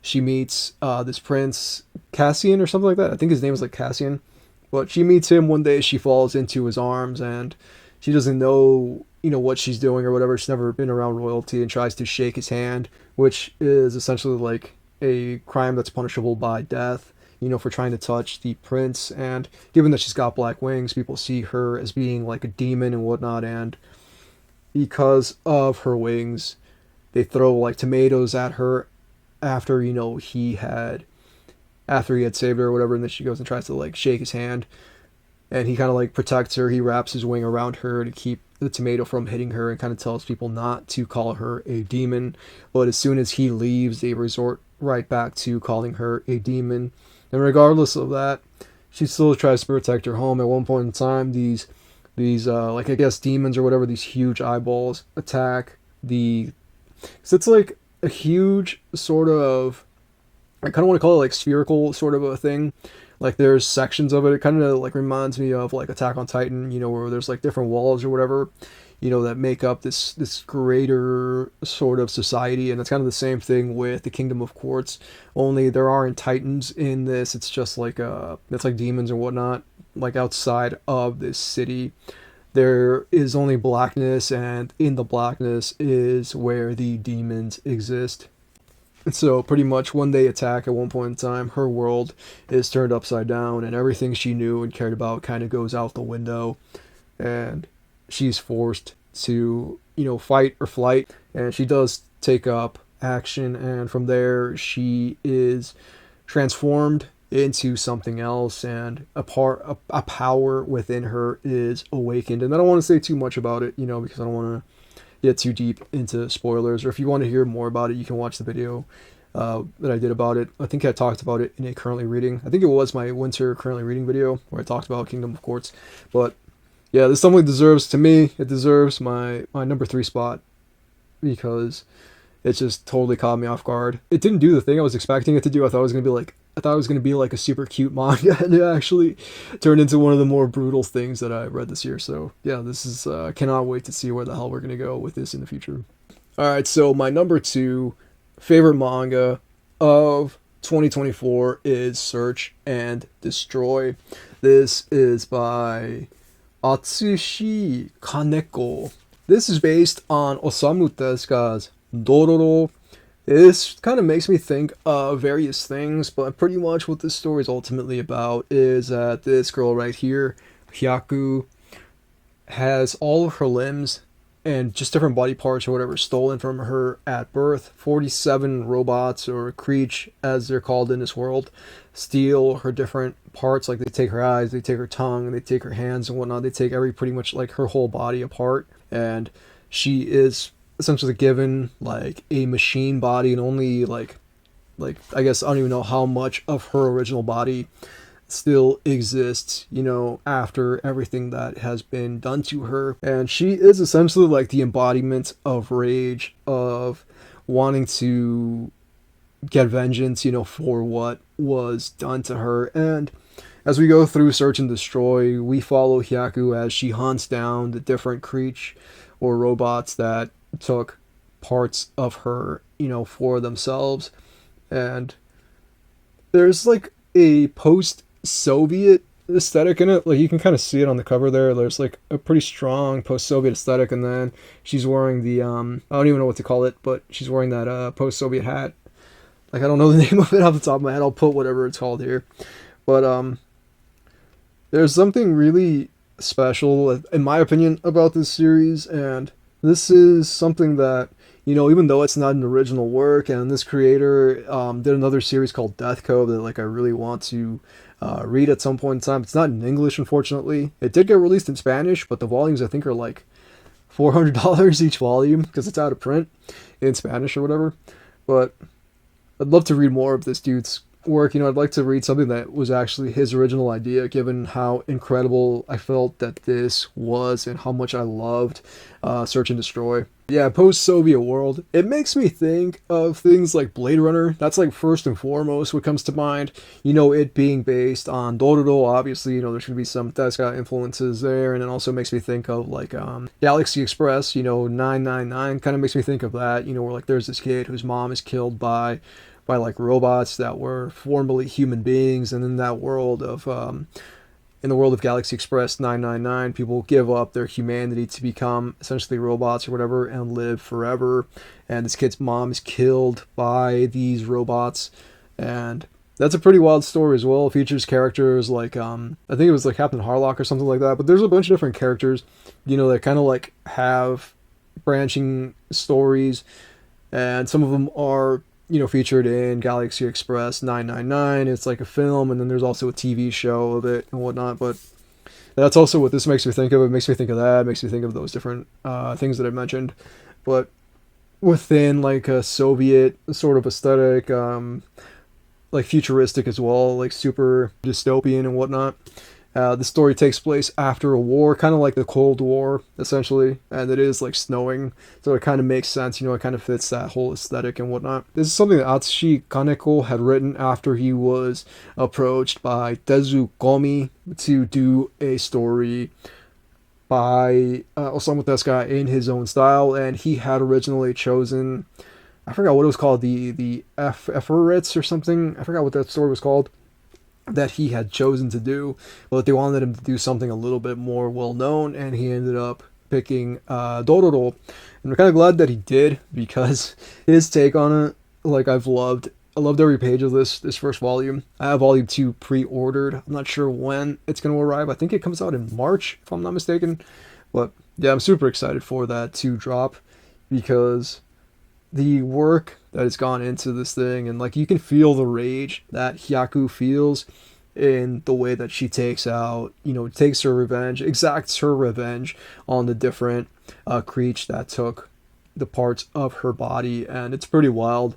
she meets this prince, Cassian or something like that. I think his name is, like, Cassian, but she meets him one day. She falls into his arms, and she doesn't know what she's doing or whatever. She's never been around royalty and tries to shake his hand, which is essentially like a crime that's punishable by death, for trying to touch the prince. And given that she's got black wings, people see her as being like a demon and whatnot. And because of her wings, they throw like tomatoes at her after, after he had saved her or whatever. And then she goes and tries to like shake his hand. And he kind of like protects her. He wraps his wing around her to keep the tomato from hitting her and kind of tells people not to call her a demon. But as soon as he leaves, they resort right back to calling her a demon. And regardless of that, she still tries to protect her home. At one point in time, these like I guess demons or whatever, these huge eyeballs attack the. So it's like a huge sort of, I kind of want to call it like spherical sort of a thing. Like there's sections of it. It kind of like reminds me of like Attack on Titan, where there's like different walls or whatever, that make up this greater sort of society. And it's kind of the same thing with the Kingdom of Quartz. Only there aren't titans in this. It's just like it's like demons and whatnot. Like outside of this city, there is only blackness, and in the blackness is where the demons exist. And so pretty much when they attack at one point in time, her world is turned upside down, and everything she knew and cared about kind of goes out the window, and she's forced to, fight or flight. And she does take up action, and from there she is transformed into something else, and a power within her is awakened. And I don't want to say too much about it, because I don't want to get too deep into spoilers. Or if you want to hear more about it, you can watch the video that I did about it. I think I talked about it in a currently reading. I think it was my winter currently reading video where I talked about Kingdom of Quartz. But yeah, this definitely deserves, to me, it deserves my number 3 spot, because it just totally caught me off guard. It didn't do the thing I was expecting it to do. I thought it was going to be like a super cute manga, and it actually turned into one of the more brutal things that I read this year. So yeah, this is cannot wait to see where the hell we're going to go with this in the future. Alright, so my number 2 favorite manga of 2024 is Search and Destroy. This is by Atsushi Kaneko. This is based on Osamu Tezuka's Dororo. This kind of makes me think of various things, but pretty much what this story is ultimately about is that this girl right here, Hyaku, has all of her limbs and just different body parts or whatever stolen from her at birth. 47 robots, or creech as they're called in this world, steal her different parts. Like they take her eyes, they take her tongue, and they take her hands and whatnot. They take pretty much like her whole body apart, and she is essentially given like a machine body, and only like I guess I don't even know how much of her original body still exists, after everything that has been done to her. And she is essentially like the embodiment of rage, of wanting to get vengeance, for what was done to her. And as we go through Search and Destroy, we follow Hyaku as she hunts down the different creech or robots that took parts of her, for themselves. And there's like a post-Soviet aesthetic in it. Like you can kind of see it on the cover there. There's like a pretty strong post-Soviet aesthetic, and then she's wearing the I don't even know what to call it, but she's wearing that post-Soviet hat. Like I don't know the name of it off the top of my head. I'll put whatever it's called here. But there's something really special, in my opinion, about this series, and this is something that, even though it's not an original work, and this creator did another series called Death Cove that like I really want to read at some point in time. It's not in English, unfortunately. It did get released in Spanish, but the volumes I think are like $400 each volume because it's out of print in Spanish or whatever. But I'd love to read more of this dude's work. I'd like to read something that was actually his original idea, given how incredible I felt that this was and how much I loved Search and Destroy. Yeah, post-Soviet world. It makes me think of things like Blade Runner. That's like first and foremost what comes to mind. It being based on Dororo, obviously, there should be some Tezuka influences there. And it also makes me think of like Galaxy Express, 999 kind of makes me think of that, where like there's this kid whose mom is killed by like robots that were formerly human beings, and in that world of in the world of Galaxy Express 999, people give up their humanity to become essentially robots or whatever and live forever. And this kid's mom is killed by these robots. And that's a pretty wild story as well. It features characters like, I think it was like Captain Harlock or something like that. But there's a bunch of different characters, that kind of like have branching stories. And some of them are featured in Galaxy Express 999. It's like a film, and then there's also a TV show of it and whatnot. But that's also what this makes me think of. It makes me think of that. It makes me think of those different things that I mentioned. But within like a Soviet sort of aesthetic, like futuristic as well, like super dystopian and whatnot. The story takes place after a war, kind of like the Cold War, essentially, and it is like snowing, so it kind of makes sense, it kind of fits that whole aesthetic and whatnot. This is something that Atsushi Kaneko had written after he was approached by Tezu Komi to do a story by Osamu Tezuka in his own style, and he had originally chosen, I forgot what it was called, the Efferets or something, I forgot what that story was called, that he had chosen to do, but they wanted him to do something a little bit more well known, and he ended up picking Dororo. And we're kind of glad that he did, because his take on it, like I loved every page of this first volume. I have volume 2 pre-ordered. I'm not sure when it's going to arrive. I think it comes out in March, if I'm not mistaken. But yeah, I'm super excited for that to drop, because the work that has gone into this thing, and like you can feel the rage that Hyaku feels in the way that she takes her revenge, exacts her revenge on the different creatures that took the parts of her body. And it's pretty wild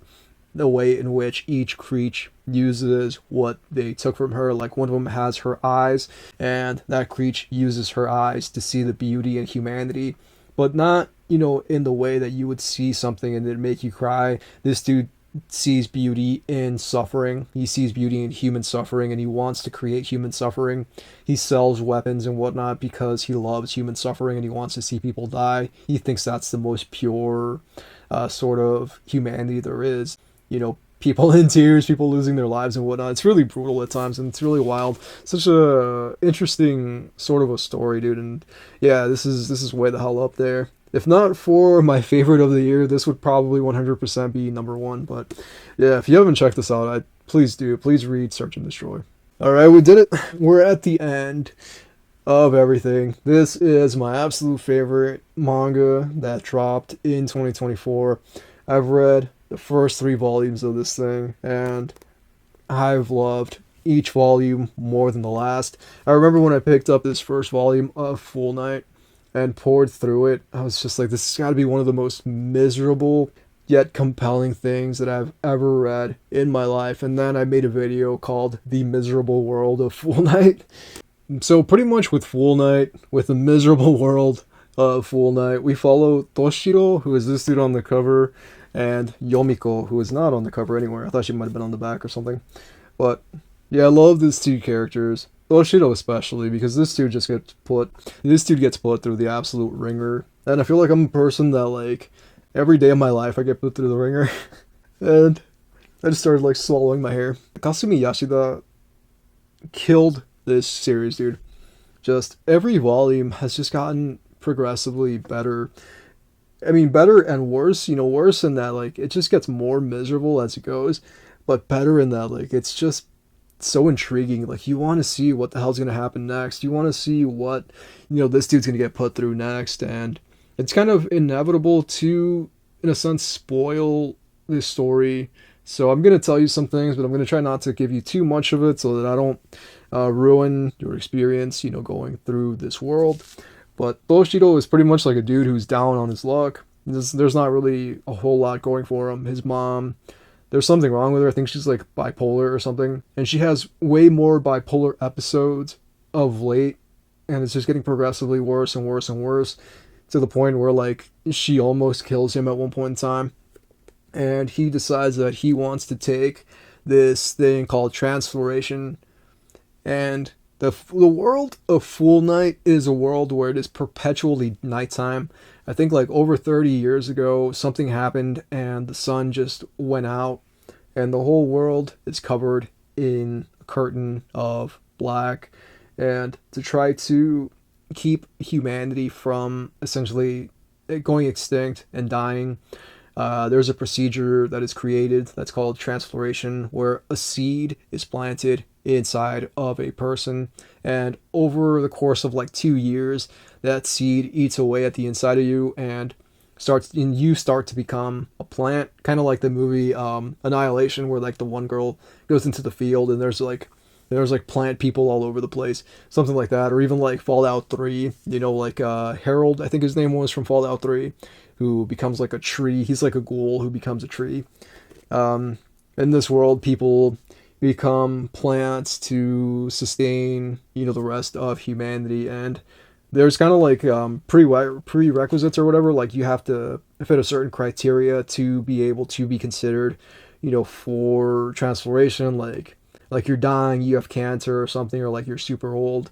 the way in which each creature uses what they took from her. Like one of them has her eyes, and that creature uses her eyes to see the beauty and humanity, but not in the way that you would see something and it'd make you cry. This dude sees beauty in suffering. He sees beauty in human suffering, and he wants to create human suffering. He sells weapons and whatnot because he loves human suffering and he wants to see people die. He thinks that's the most pure sort of humanity there is. People in tears, people losing their lives and whatnot. It's really brutal at times, and it's really wild. Such a interesting sort of a story, dude. And yeah, this is way the hell up there. If not for my favorite of the year, this would probably 100% be number 1. But yeah, if you haven't checked this out, please do. Please read Search and Destroy. Alright, we did it. We're at the end of everything. This is my absolute favorite manga that dropped in 2024. I've read the first 3 volumes of this thing, and I've loved each volume more than the last. I remember when I picked up this first volume of Full Night and poured through it, I was just like, this has got to be one of the most miserable yet compelling things that I've ever read in my life. And then I made a video called The Miserable World of Full Night. So pretty much with Full Night, with the miserable world of Full Night, we follow Toshiro, who is this dude on the cover, and Yomiko, who is not on the cover anywhere. I thought she might have been on the back or something. But yeah, I love these 2 characters. Toshiro especially, because this dude gets put through the absolute ringer. And I feel like I'm a person that, like, every day of my life I get put through the ringer. And I just started, like, swallowing my hair. Kasumi Yashida killed this series, dude. Just every volume has just gotten progressively better. I mean, better and worse, worse in that, like, it just gets more miserable as it goes, but better in that, like, it's just so intriguing. Like, you want to see what the hell's going to happen next. You want to see what, this dude's going to get put through next, and it's kind of inevitable to, in a sense, spoil this story. So I'm going to tell you some things, but I'm going to try not to give you too much of it so that I don't ruin your experience, going through this world. But Toshiro is pretty much like a dude who's down on his luck. There's not really a whole lot going for him. His mom, there's something wrong with her. I think she's like bipolar or something. And she has way more bipolar episodes of late. And it's just getting progressively worse and worse and worse, to the point where, like, she almost kills him at one point in time. And he decides that he wants to take this thing called transfloration. And the world of Full Night is a world where it is perpetually nighttime. I think like over 30 years ago, something happened and the sun just went out, and the whole world is covered in a curtain of black. and to try to keep humanity from essentially going extinct and dying. There's a procedure that is created that's called transfloration, where a seed is planted inside of a person, and over the course of like 2 years, that seed eats away at the inside of you and you start to become a plant, kind of like the movie Annihilation, where like the one girl goes into the field and there's like plant people all over the place, something like that. Or even like Fallout 3, like Harold, I think his name was, from Fallout 3, who becomes like a tree. He's like a ghoul who becomes a tree. In this world, people become plants to sustain, the rest of humanity. And there's kind of like prerequisites or whatever. Like you have to fit a certain criteria to be able to be considered, for transformation. Like you're dying, you have cancer or something, or like you're super old.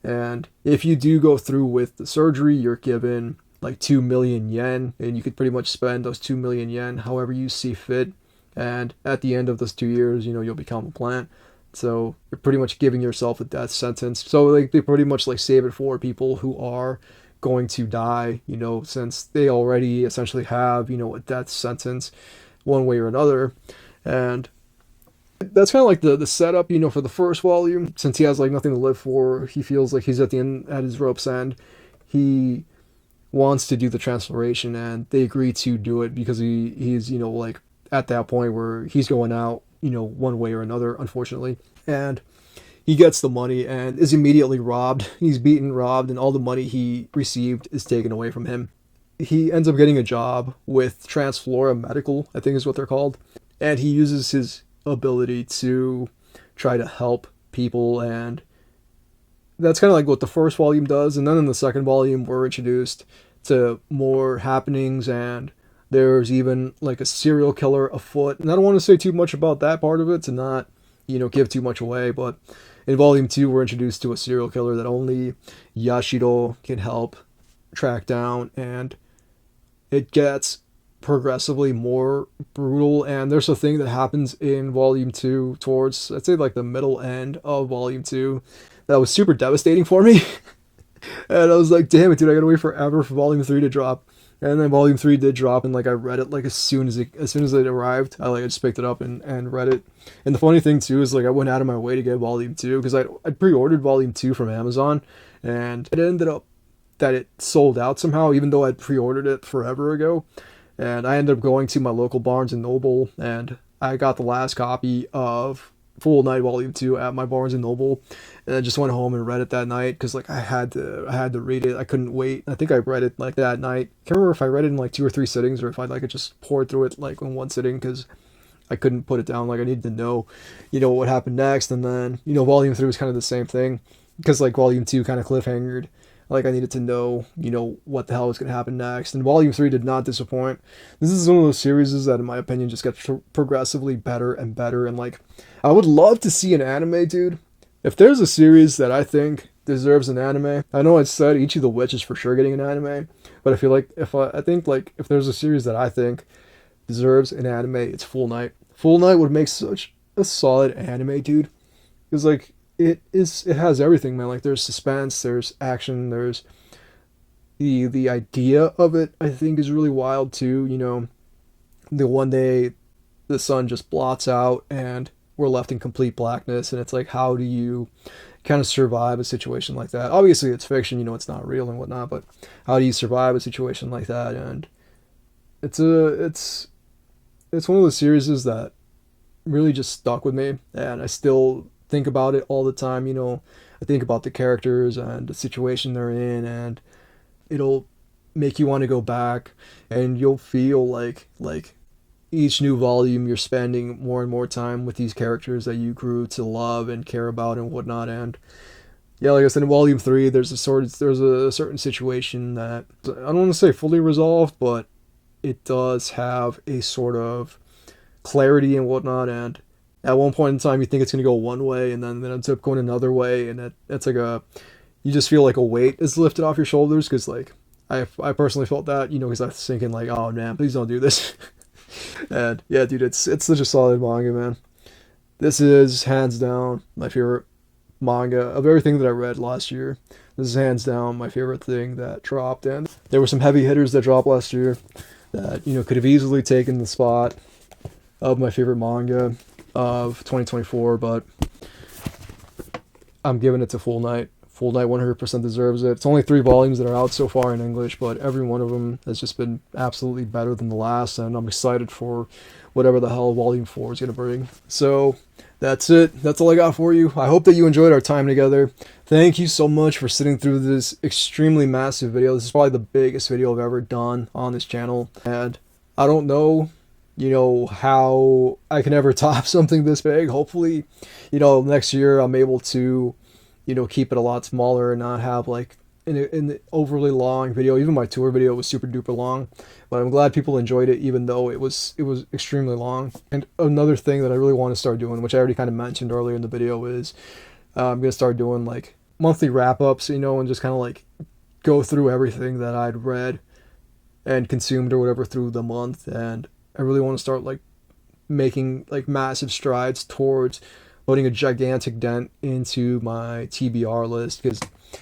And if you do go through with the surgery, you're given like 2 million yen, and you could pretty much spend those 2 million yen however you see fit. And at the end of those 2 years, you'll become a plant. So you're pretty much giving yourself a death sentence. So like they pretty much like save it for people who are going to die, since they already essentially have, a death sentence one way or another. And that's kind of like the setup, for the first volume. Since he has like nothing to live for, he feels like he's at his rope's end. He wants to do the transfloration, and they agree to do it because he's like at that point where he's going out, one way or another, unfortunately. And he gets the money and is immediately robbed. He's beaten, robbed, and all the money he received is taken away from him. He ends up getting a job with Transflora Medical, I think is what they're called. And he uses his ability to try to help people, and that's kind of like what the first volume does. And then in the second volume, we're introduced to more happenings, and there's even like a serial killer afoot. And I don't want to say too much about that part of it to not, give too much away. But in volume 2, we're introduced to a serial killer that only Yashiro can help track down, and it gets progressively more brutal. And there's a thing that happens in volume 2 towards, I'd say, like the middle end of volume 2 that was super devastating for me. And I was like, damn it, dude, I gotta wait forever for volume 3 to drop. And then volume 3 did drop, and like I read it like as soon as it arrived. I just picked it up and read it. And the funny thing too is like I went out of my way to get volume 2 because I'd pre-ordered volume 2 from Amazon, and it ended up that it sold out somehow, even though I'd pre-ordered it forever ago. And I ended up going to my local Barnes and Noble, and I got the last copy of Full Night Volume 2 at my Barnes and Noble, and I just went home and read it that night because like I had to read it. I couldn't wait. I think I read it like that night. I can't remember if I read it in like 2 or 3 sittings or if I like just poured through it like in one sitting because I couldn't put it down. Like I needed to know, what happened next. And then Volume 3 was kind of the same thing because like Volume 2 kind of cliffhangered. Like I needed to know, what the hell was going to happen next. And Volume 3 did not disappoint. This is one of those series that, in my opinion, just gets progressively better and better. And like, I would love to see an anime, dude. If there's a series that I think deserves an anime, I know I said Ichi the Witch is for sure getting an anime, but I feel like if there's a series that I think deserves an anime, it's Full Night. Full Night would make such a solid anime, dude. Because like, it has everything, man. Like there's suspense, there's action, there's the idea of it, I think, is really wild too. The one day the sun just blots out and we're left in complete blackness, and it's like, how do you kind of survive a situation like that? Obviously it's fiction, it's not real and whatnot, but how do you survive a situation like that? And it's one of those series that really just stuck with me, and I still think about it all the time. I think about the characters and the situation they're in, and it'll make you want to go back, and you'll feel like each new volume you're spending more and more time with these characters that you grew to love and care about and whatnot. And yeah, like I said, in volume 3 there's a certain situation that I don't want to say fully resolved, but it does have a sort of clarity and whatnot. And at one point in time you think it's going to go one way, and then it ends up going another way, and it's like you just feel like a weight is lifted off your shoulders, because like I personally felt that, because I was thinking like, oh man, please don't do this. And yeah, dude, it's such a solid manga, man. This is hands down my favorite manga of everything that I read last year. This is hands down my favorite thing that dropped, and there were some heavy hitters that dropped last year that, you know, could have easily taken the spot of my favorite manga of 2024, but I'm giving it to Full Night. Full Night 100% deserves it. It's only 3 volumes that are out so far in English, but every one of them has just been absolutely better than the last, and I'm excited for whatever the hell Volume 4 is going to bring. So that's it. That's all I got for you. I hope that you enjoyed our time together. Thank you so much for sitting through this extremely massive video. This is probably the biggest video I've ever done on this channel, and I don't know, you know, how I can ever top something this big. Hopefully, you know, next year I'm able to, you know, keep it a lot smaller and not have like an overly long video. Even my tour video was super duper long, but I'm glad people enjoyed it, even though it was extremely long. And another thing that I really want to start doing, which I already kind of mentioned earlier in the video, is I'm gonna start doing like monthly wrap-ups, you know, and just kind of like go through everything that I'd read and consumed or whatever through the month. And I really want to start like making like massive strides towards putting a gigantic dent into my TBR list, because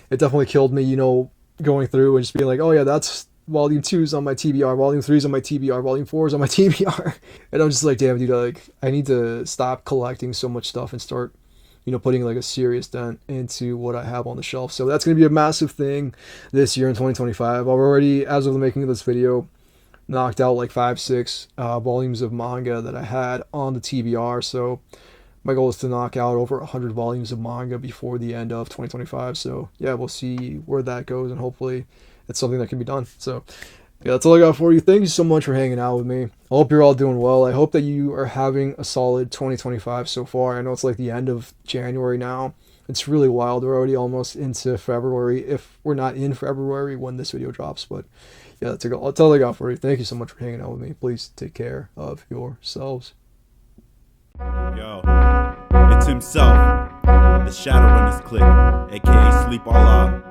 it definitely killed me, you know, going through and just being like, oh yeah, that's volume 2's on my TBR, volume 3's on my TBR, volume 4's on my TBR. And I'm just like, damn, dude, like, I need to stop collecting so much stuff and start, you know, putting like a serious dent into what I have on the shelf. So that's going to be a massive thing this year in 2025. I've already, as of the making of this video, knocked out like 5-6 volumes of manga that I had on the TBR. So my goal is to knock out over 100 volumes of manga before the end of 2025. So yeah, we'll see where that goes, and hopefully it's something that can be done. So yeah, that's all I got for you. Thank you so much for hanging out with me. I hope you're all doing well. I hope that you are having a solid 2025 so far. I know it's like the end of January now. It's really wild. We're already almost into February, if we're not in February when this video drops. But yeah, that's all I got for you. Thank you so much for hanging out with me. Please take care of yourselves. Yo, it's himself, the shadow in his clique, aka Sleep Allah.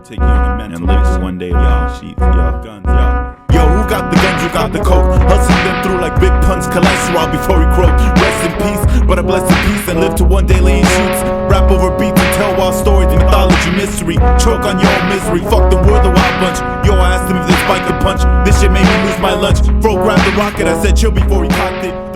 Take you on a mental and live one day, y'all. Sheets, y'all. Guns, y'all. Yo, who got the guns? Who got the coke? Hustling them through like big punch cholesterol before he croak. Rest in peace, but I bless in peace and live to one day laying shoots. Rap over beats and tell wild stories, the mythology mystery. Choke on your own misery. Fuck them, we're the wild bunch. Yo, I asked him if this bike could punch. This shit made me lose my lunch. Bro grabbed the rocket, I said chill before he cocked it.